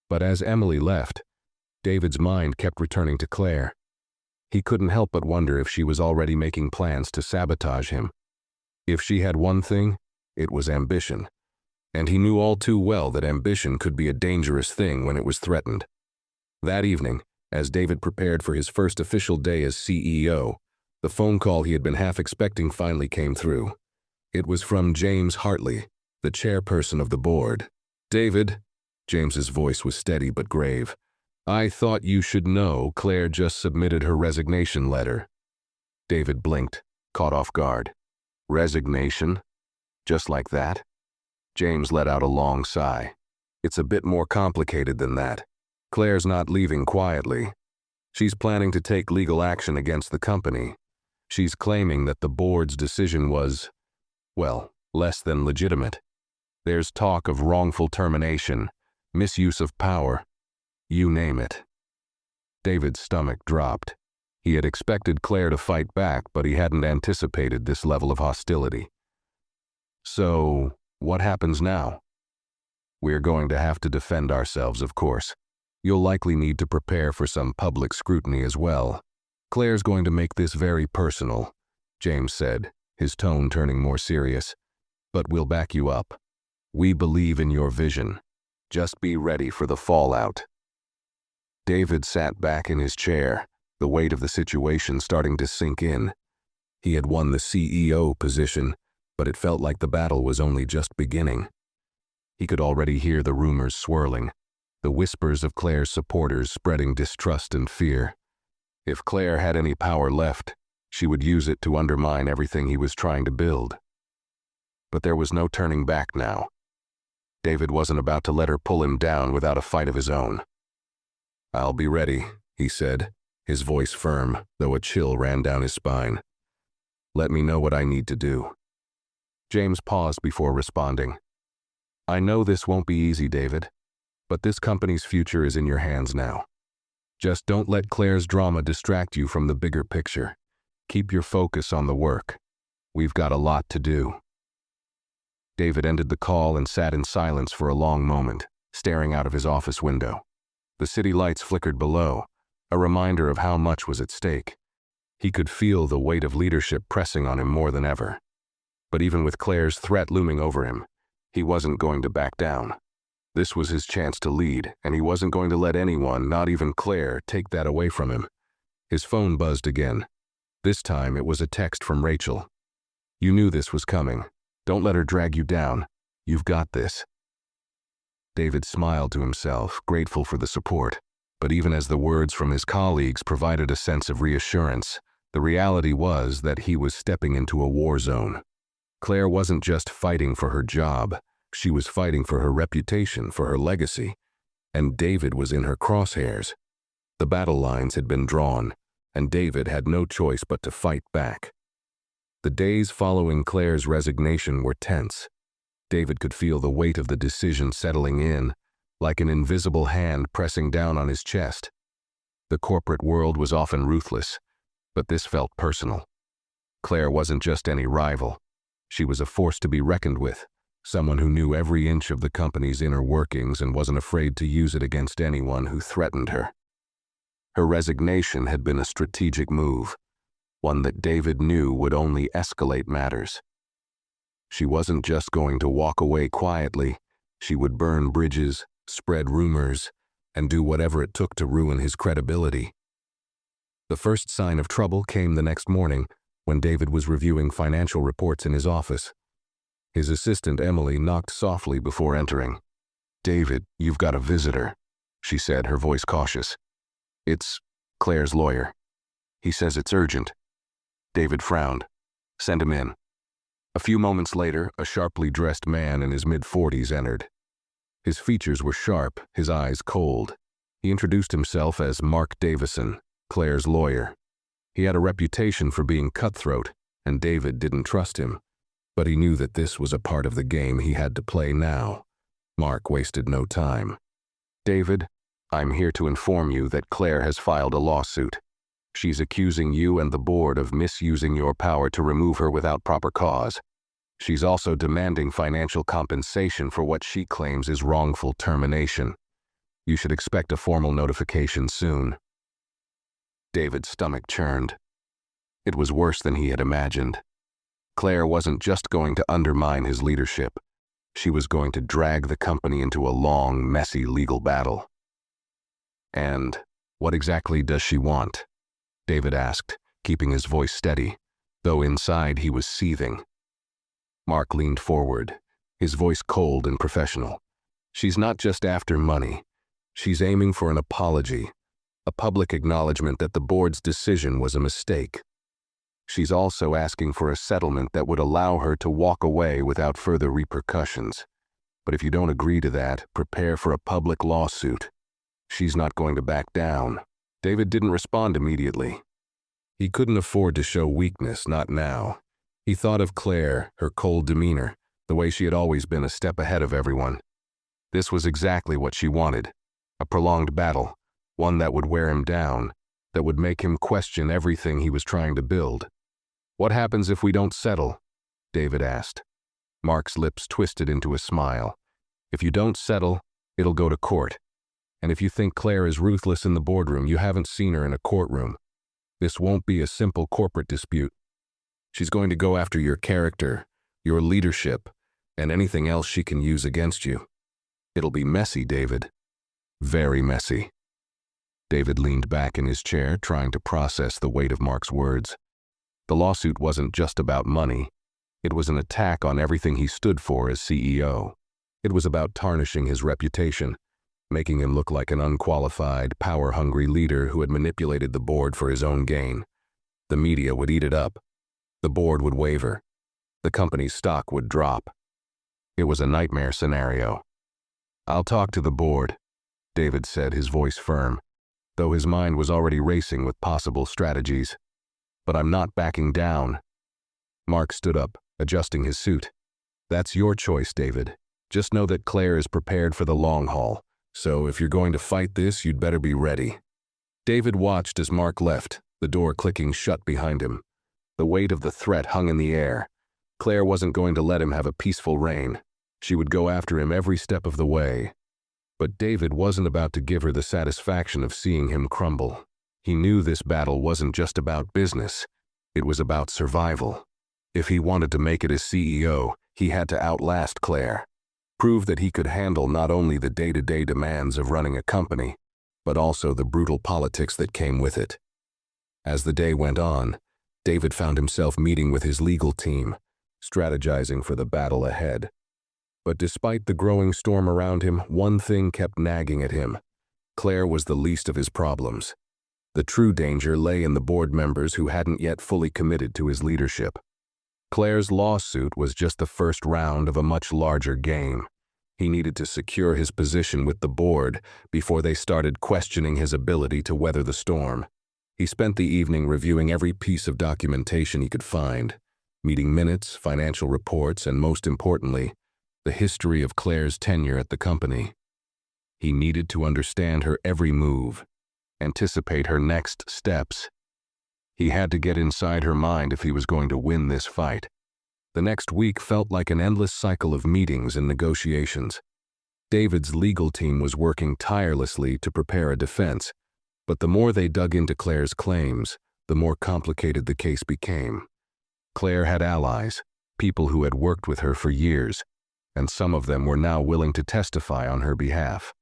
But as Emily left, David's mind kept returning to Claire. He couldn't help but wonder if she was already making plans to sabotage him. If she had one thing, it was ambition. And he knew all too well that ambition could be a dangerous thing when it was threatened. That evening, as David prepared for his first official day as CEO, the phone call he had been half expecting finally came through. It was from James Hartley, the chairperson of the board. "David," James's voice was steady but grave, "I thought you should know Claire just submitted her resignation letter." David blinked, caught off guard. "Resignation? Just like that?" James let out a long sigh. "It's a bit more complicated than that. Claire's not leaving quietly. She's planning to take legal action against the company. She's claiming that the board's decision was, well, less than legitimate. There's talk of wrongful termination, misuse of power, you name it." David's stomach dropped. He had expected Claire to fight back, but he hadn't anticipated this level of hostility. "So, what happens now?" "We're going to have to defend ourselves, of course. You'll likely need to prepare for some public scrutiny as well. Claire's going to make this very personal," James said, his tone turning more serious. "But we'll back you up. We believe in your vision. Just be ready for the fallout." David sat back in his chair, the weight of the situation starting to sink in. He had won the CEO position, but it felt like the battle was only just beginning. He could already hear the rumors swirling, the whispers of Claire's supporters spreading distrust and fear. If Claire had any power left, she would use it to undermine everything he was trying to build. But there was no turning back now. David wasn't about to let her pull him down without a fight of his own. "I'll be ready," he said, his voice firm, though a chill ran down his spine. "Let me know what I need to do." James paused before responding. "I know this won't be easy, David, but this company's future is in your hands now. Just don't let Claire's drama distract you from the bigger picture. Keep your focus on the work. We've got a lot to do." David ended the call and sat in silence for a long moment, staring out of his office window. The city lights flickered below, a reminder of how much was at stake. He could feel the weight of leadership pressing on him more than ever. But even with Claire's threat looming over him, he wasn't going to back down. This was his chance to lead, and he wasn't going to let anyone, not even Claire, take that away from him. His phone buzzed again. This time it was a text from Rachel. "You knew this was coming. Don't let her drag you down. You've got this." David smiled to himself, grateful for the support. But even as the words from his colleagues provided a sense of reassurance, the reality was that he was stepping into a war zone. Claire wasn't just fighting for her job. She was fighting for her reputation, for her legacy. And David was in her crosshairs. The battle lines had been drawn, and David had no choice but to fight back. The days following Claire's resignation were tense. David could feel the weight of the decision settling in, like an invisible hand pressing down on his chest. The corporate world was often ruthless, but this felt personal. Claire wasn't just any rival. She was a force to be reckoned with, someone who knew every inch of the company's inner workings and wasn't afraid to use it against anyone who threatened her. Her resignation had been a strategic move, one that David knew would only escalate matters. She wasn't just going to walk away quietly. She would burn bridges, spread rumors, and do whatever it took to ruin his credibility. The first sign of trouble came the next morning when David was reviewing financial reports in his office. His assistant Emily knocked softly before entering. "David, you've got a visitor," she said, her voice cautious. "It's Claire's lawyer. He says it's urgent." David frowned. "Send him in." A few moments later, a sharply dressed man in his mid-40s entered. His features were sharp, his eyes cold. He introduced himself as Mark Davison, Claire's lawyer. He had a reputation for being cutthroat, and David didn't trust him. But he knew that this was a part of the game he had to play now. Mark wasted no time. "David, I'm here to inform you that Claire has filed a lawsuit. She's accusing you and the board of misusing your power to remove her without proper cause. She's also demanding financial compensation for what she claims is wrongful termination. You should expect a formal notification soon." David's stomach churned. It was worse than he had imagined. Claire wasn't just going to undermine his leadership. She was going to drag the company into a long, messy legal battle. "And what exactly does she want?" David asked, keeping his voice steady, though inside he was seething. Mark leaned forward, his voice cold and professional. "She's not just after money. She's aiming for an apology, a public acknowledgement that the board's decision was a mistake. She's also asking for a settlement that would allow her to walk away without further repercussions. But if you don't agree to that, prepare for a public lawsuit. She's not going to back down." David didn't respond immediately. He couldn't afford to show weakness, not now. He thought of Claire, her cold demeanor, the way she had always been a step ahead of everyone. This was exactly what she wanted. A prolonged battle, one that would wear him down, that would make him question everything he was trying to build. "What happens if we don't settle?" David asked. Mark's lips twisted into a smile. "If you don't settle, it'll go to court. And if you think Claire is ruthless in the boardroom, you haven't seen her in a courtroom. This won't be a simple corporate dispute. She's going to go after your character, your leadership, and anything else she can use against you. It'll be messy, David. Very messy." David leaned back in his chair, trying to process the weight of Mark's words. The lawsuit wasn't just about money. It was an attack on everything he stood for as CEO. It was about tarnishing his reputation, making him look like an unqualified, power-hungry leader who had manipulated the board for his own gain. The media would eat it up. The board would waver. The company's stock would drop. It was a nightmare scenario. "I'll talk to the board," David said, his voice firm, though his mind was already racing with possible strategies. "But I'm not backing down." Mark stood up, adjusting his suit. "That's your choice, David. Just know that Claire is prepared for the long haul. So if you're going to fight this, you'd better be ready." David watched as Mark left, the door clicking shut behind him. The weight of the threat hung in the air. Claire wasn't going to let him have a peaceful reign. She would go after him every step of the way. But David wasn't about to give her the satisfaction of seeing him crumble. He knew this battle wasn't just about business. It was about survival. If he wanted to make it as CEO, he had to outlast Claire. Prove that he could handle not only the day-to-day demands of running a company, but also the brutal politics that came with it. As the day went on, David found himself meeting with his legal team, strategizing for the battle ahead. But despite the growing storm around him, one thing kept nagging at him. Claire was the least of his problems. The true danger lay in the board members who hadn't yet fully committed to his leadership. Claire's lawsuit was just the first round of a much larger game. He needed to secure his position with the board before they started questioning his ability to weather the storm. He spent the evening reviewing every piece of documentation he could find, meeting minutes, financial reports, and most importantly, the history of Claire's tenure at the company. He needed to understand her every move, anticipate her next steps. He had to get inside her mind if he was going to win this fight. The next week felt like an endless cycle of meetings and negotiations. David's legal team was working tirelessly to prepare a defense, but the more they dug into Claire's claims, the more complicated the case became. Claire had allies, people who had worked with her for years, and some of them were now willing to testify on her behalf.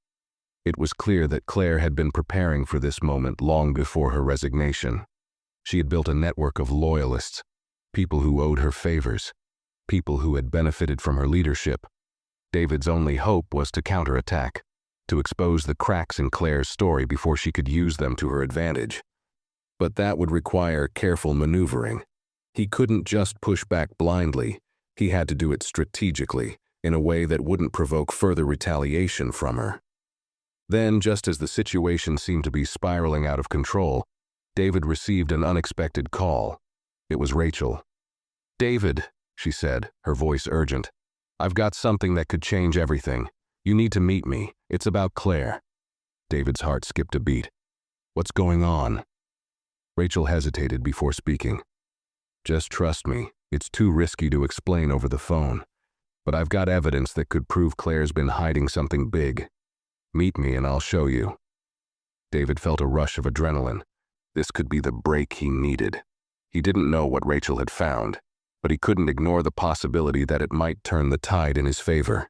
It was clear that Claire had been preparing for this moment long before her resignation. She had built a network of loyalists, people who owed her favors, people who had benefited from her leadership. David's only hope was to counterattack, to expose the cracks in Claire's story before she could use them to her advantage. But that would require careful maneuvering. He couldn't just push back blindly. He had to do it strategically, in a way that wouldn't provoke further retaliation from her. Then, just as the situation seemed to be spiraling out of control, David received an unexpected call. It was Rachel. "David," she said, her voice urgent, "I've got something that could change everything. You need to meet me. It's about Claire." David's heart skipped a beat. "What's going on?" Rachel hesitated before speaking. "Just trust me. It's too risky to explain over the phone. But I've got evidence that could prove Claire's been hiding something big. Meet me and I'll show you." David felt a rush of adrenaline. This could be the break he needed. He didn't know what Rachel had found, but he couldn't ignore the possibility that it might turn the tide in his favor.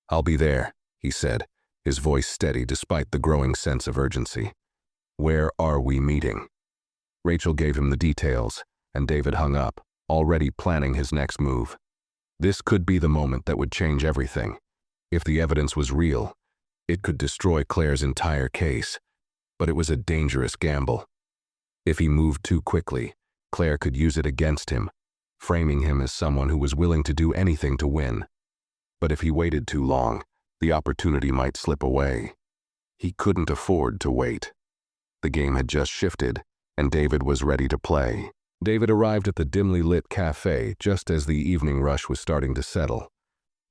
"I'll be there," he said, his voice steady despite the growing sense of urgency. "Where are we meeting?" Rachel gave him the details, and David hung up, already planning his next move. This could be the moment that would change everything. If the evidence was real, it could destroy Claire's entire case, but it was a dangerous gamble. If he moved too quickly, Claire could use it against him, framing him as someone who was willing to do anything to win. But if he waited too long, the opportunity might slip away. He couldn't afford to wait. The game had just shifted, and David was ready to play. David arrived at the dimly lit cafe just as the evening rush was starting to settle.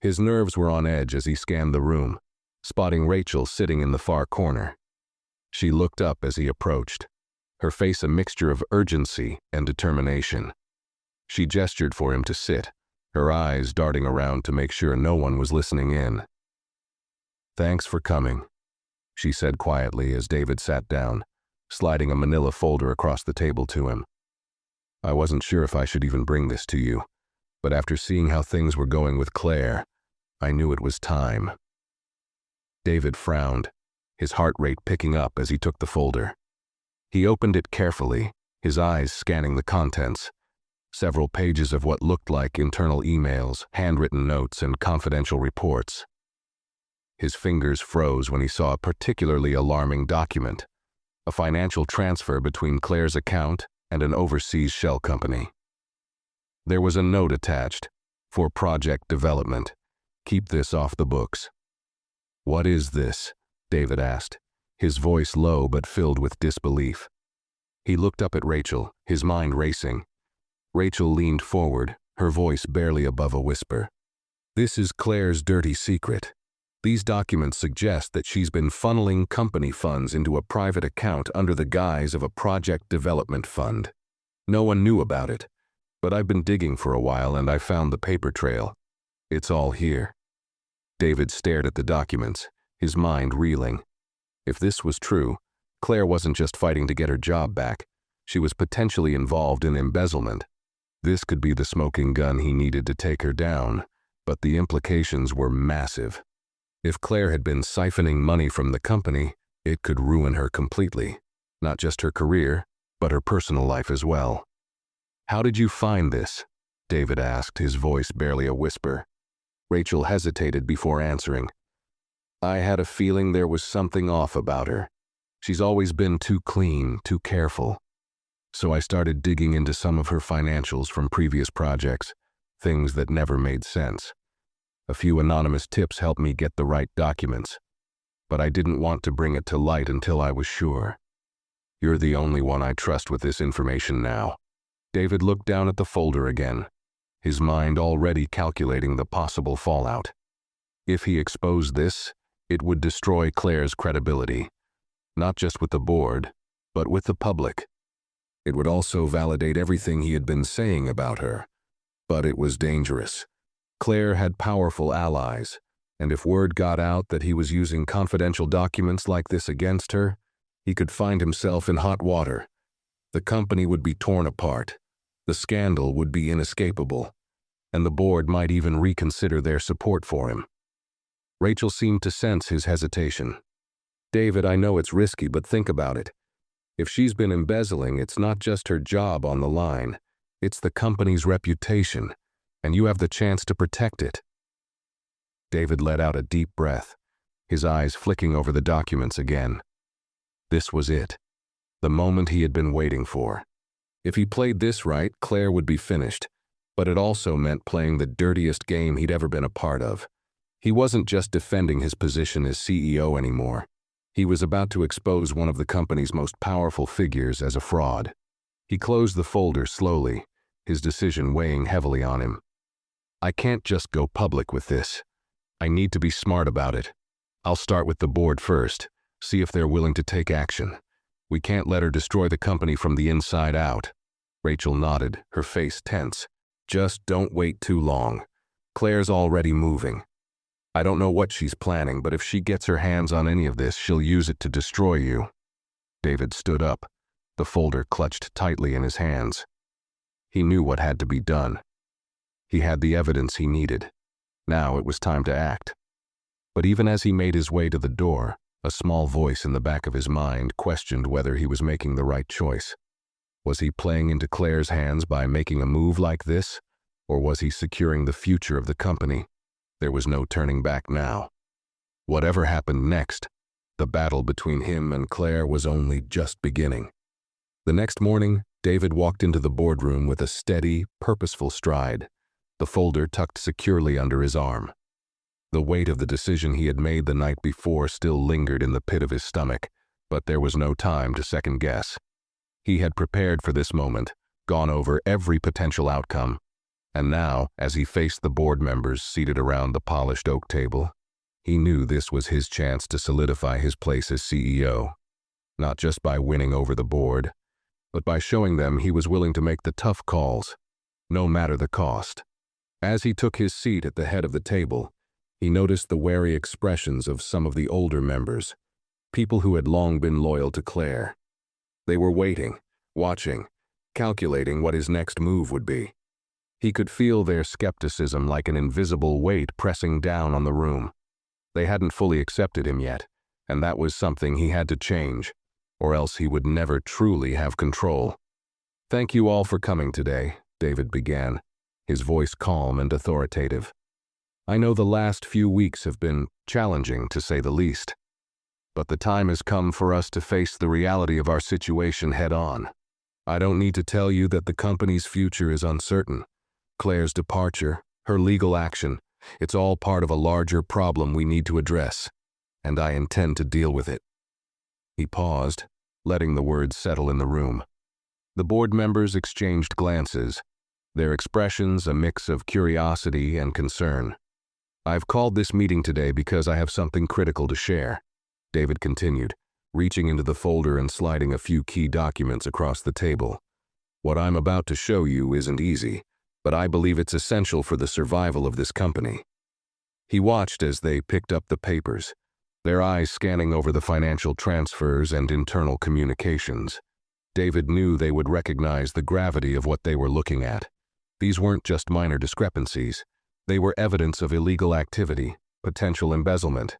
His nerves were on edge as he scanned the room, spotting Rachel sitting in the far corner. She looked up as he approached, her face a mixture of urgency and determination. She gestured for him to sit, her eyes darting around to make sure no one was listening in. "Thanks for coming," she said quietly as David sat down, sliding a manila folder across the table to him. "I wasn't sure if I should even bring this to you, but after seeing how things were going with Claire, I knew it was time." David frowned, his heart rate picking up as he took the folder. He opened it carefully, his eyes scanning the contents. Several pages of what looked like internal emails, handwritten notes, and confidential reports. His fingers froze when he saw a particularly alarming document, a financial transfer between Claire's account and an overseas shell company. There was a note attached, "For project development. Keep this off the books." "What is this?" David asked, his voice low but filled with disbelief. He looked up at Rachel, his mind racing. Rachel leaned forward, her voice barely above a whisper. "This is Claire's dirty secret. These documents suggest that she's been funneling company funds into a private account under the guise of a project development fund. No one knew about it, but I've been digging for a while and I found the paper trail. It's all here." David stared at the documents, his mind reeling. If this was true, Claire wasn't just fighting to get her job back. She was potentially involved in embezzlement. This could be the smoking gun he needed to take her down, but the implications were massive. If Claire had been siphoning money from the company, it could ruin her completely. Not just her career, but her personal life as well. "How did you find this?" David asked, his voice barely a whisper. Rachel hesitated before answering. "I had a feeling there was something off about her. She's always been too clean, too careful. So I started digging into some of her financials from previous projects, things that never made sense. A few anonymous tips helped me get the right documents, but I didn't want to bring it to light until I was sure. You're the only one I trust with this information now." David looked down at the folder again, his mind already calculating the possible fallout. If he exposed this, It would destroy Claire's credibility, not just with the board, but with the public. It would also validate everything he had been saying about her. But it was dangerous. Claire had powerful allies, and if word got out that he was using confidential documents like this against her, he could find himself in hot water. The company would be torn apart, the scandal would be inescapable, and the board might even reconsider their support for him. Rachel seemed to sense his hesitation. "David, I know it's risky, but think about it. If she's been embezzling, it's not just her job on the line, it's the company's reputation, and you have the chance to protect it." David let out a deep breath, his eyes flicking over the documents again. This was it, the moment he had been waiting for. If he played this right, Claire would be finished, but it also meant playing the dirtiest game he'd ever been a part of. He wasn't just defending his position as CEO anymore. He was about to expose one of the company's most powerful figures as a fraud. He closed the folder slowly, his decision weighing heavily on him. "I can't just go public with this. I need to be smart about it. I'll start with the board first, see if they're willing to take action. We can't let her destroy the company from the inside out." Rachel nodded, her face tense. "Just don't wait too long. Claire's already moving. I don't know what she's planning, but if she gets her hands on any of this, she'll use it to destroy you." David stood up, the folder clutched tightly in his hands. He knew what had to be done. He had the evidence he needed. Now it was time to act. But even as he made his way to the door, a small voice in the back of his mind questioned whether he was making the right choice. Was he playing into Claire's hands by making a move like this, or was he securing the future of the company? There was no turning back now. Whatever happened next, the battle between him and Claire was only just beginning. The next morning, David walked into the boardroom with a steady, purposeful stride, the folder tucked securely under his arm. The weight of the decision he had made the night before still lingered in the pit of his stomach, but there was no time to second guess. He had prepared for this moment, gone over every potential outcome, and now, as he faced the board members seated around the polished oak table, he knew this was his chance to solidify his place as CEO, not just by winning over the board, but by showing them he was willing to make the tough calls, no matter the cost. As he took his seat at the head of the table, he noticed the wary expressions of some of the older members, people who had long been loyal to Claire. They were waiting, watching, calculating what his next move would be. He could feel their skepticism like an invisible weight pressing down on the room. They hadn't fully accepted him yet, and that was something he had to change, or else he would never truly have control. "Thank you all for coming today," David began, his voice calm and authoritative. "I know the last few weeks have been challenging, to say the least, but the time has come for us to face the reality of our situation head-on. I don't need to tell you that the company's future is uncertain. Claire's departure, her legal action, it's all part of a larger problem we need to address, and I intend to deal with it." He paused, letting the words settle in the room. The board members exchanged glances, their expressions a mix of curiosity and concern. "I've called this meeting today because I have something critical to share," David continued, reaching into the folder and sliding a few key documents across the table. "What I'm about to show you isn't easy, but I believe it's essential for the survival of this company." He watched as they picked up the papers, their eyes scanning over the financial transfers and internal communications. David knew they would recognize the gravity of what they were looking at. These weren't just minor discrepancies. They were evidence of illegal activity, potential embezzlement.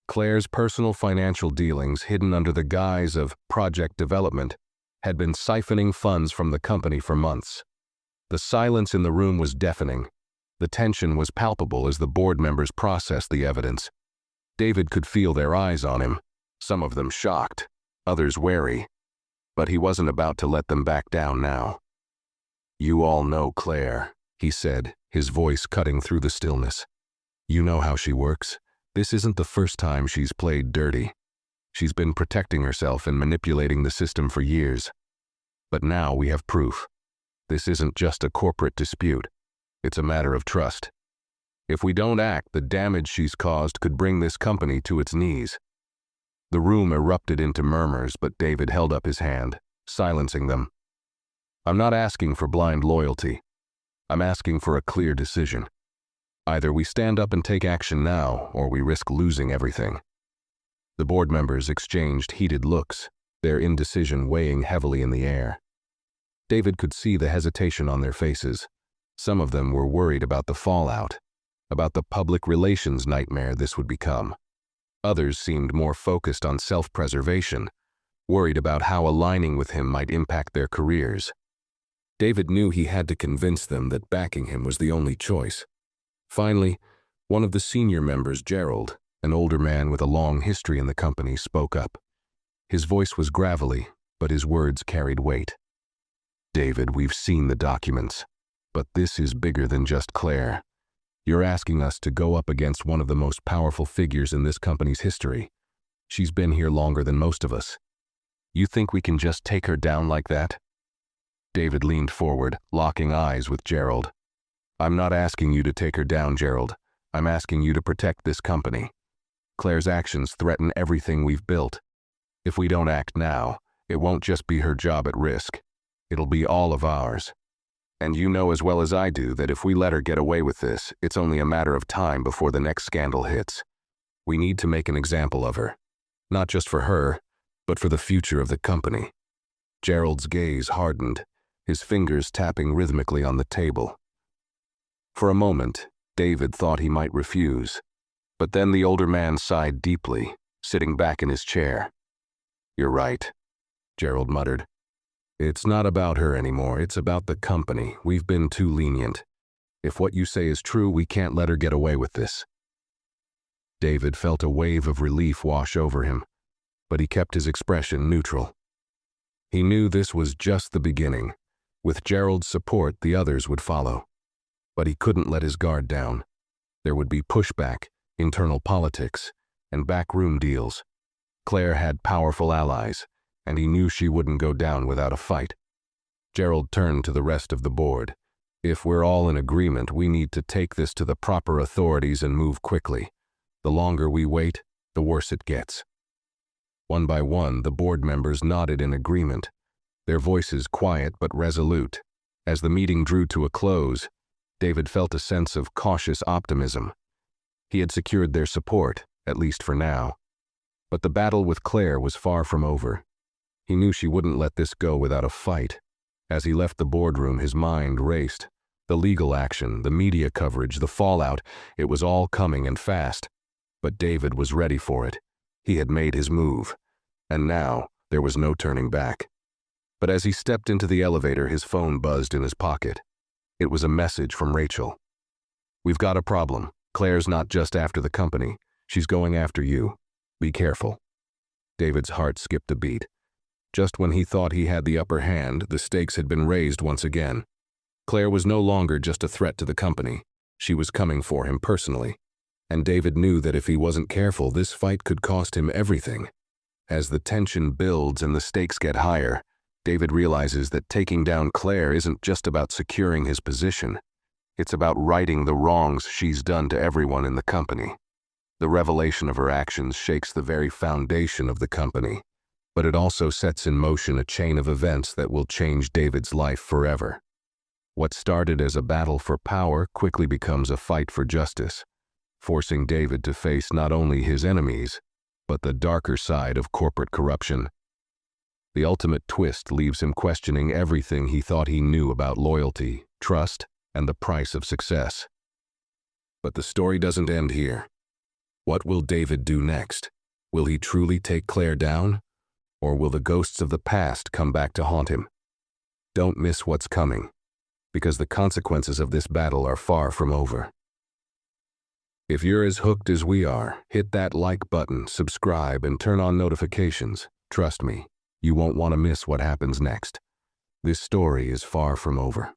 Claire's personal financial dealings, hidden under the guise of project development, had been siphoning funds from the company for months. The silence in the room was deafening. The tension was palpable as the board members processed the evidence. David could feel their eyes on him, some of them shocked, others wary. But he wasn't about to let them back down now. "You all know Claire," he said, his voice cutting through the stillness. "You know how she works. This isn't the first time she's played dirty. She's been protecting herself and manipulating the system for years. But now we have proof. This isn't just a corporate dispute. It's a matter of trust. If we don't act, the damage she's caused could bring this company to its knees." The room erupted into murmurs, but David held up his hand, silencing them. "I'm not asking for blind loyalty. I'm asking for a clear decision. Either we stand up and take action now, or we risk losing everything." The board members exchanged heated looks, their indecision weighing heavily in the air. David could see the hesitation on their faces. Some of them were worried about the fallout, about the public relations nightmare this would become. Others seemed more focused on self-preservation, worried about how aligning with him might impact their careers. David knew he had to convince them that backing him was the only choice. Finally, one of the senior members, Gerald, an older man with a long history in the company, spoke up. His voice was gravelly, but his words carried weight. "David, we've seen the documents, but this is bigger than just Claire. You're asking us to go up against one of the most powerful figures in this company's history. She's been here longer than most of us. You think we can just take her down like that?" David leaned forward, locking eyes with Gerald. "I'm not asking you to take her down, Gerald. I'm asking you to protect this company. Claire's actions threaten everything we've built. If we don't act now, it won't just be her job at risk. It'll be all of ours. And you know as well as I do that if we let her get away with this, it's only a matter of time before the next scandal hits. We need to make an example of her. Not just for her, but for the future of the company." Gerald's gaze hardened, his fingers tapping rhythmically on the table. For a moment, David thought he might refuse, but then the older man sighed deeply, sitting back in his chair. "You're right," Gerald muttered. "It's not about her anymore, it's about the company. We've been too lenient. If what you say is true, we can't let her get away with this." David felt a wave of relief wash over him, but he kept his expression neutral. He knew this was just the beginning. With Gerald's support, the others would follow. But he couldn't let his guard down. There would be pushback, internal politics, and backroom deals. Claire had powerful allies, and he knew she wouldn't go down without a fight. Gerald turned to the rest of the board. "If we're all in agreement, we need to take this to the proper authorities and move quickly. The longer we wait, the worse it gets." One by one, the board members nodded in agreement, their voices quiet but resolute. As the meeting drew to a close, David felt a sense of cautious optimism. He had secured their support, at least for now. But the battle with Claire was far from over. He knew she wouldn't let this go without a fight. As he left the boardroom, his mind raced. The legal action, the media coverage, the fallout, it was all coming and fast. But David was ready for it. He had made his move. And now, there was no turning back. But as he stepped into the elevator, his phone buzzed in his pocket. It was a message from Rachel. "We've got a problem. Claire's not just after the company. She's going after you. Be careful." David's heart skipped a beat. Just when he thought he had the upper hand, the stakes had been raised once again. Claire was no longer just a threat to the company. She was coming for him personally. And David knew that if he wasn't careful, this fight could cost him everything. As the tension builds and the stakes get higher, David realizes that taking down Claire isn't just about securing his position. It's about righting the wrongs she's done to everyone in the company. The revelation of her actions shakes the very foundation of the company, but it also sets in motion a chain of events that will change David's life forever. What started as a battle for power quickly becomes a fight for justice, forcing David to face not only his enemies, but the darker side of corporate corruption. The ultimate twist leaves him questioning everything he thought he knew about loyalty, trust, and the price of success. But the story doesn't end here. What will David do next? Will he truly take Claire down? Or will the ghosts of the past come back to haunt him? Don't miss what's coming, because the consequences of this battle are far from over. If you're as hooked as we are, hit that like button, subscribe, and turn on notifications. Trust me, you won't want to miss what happens next. This story is far from over.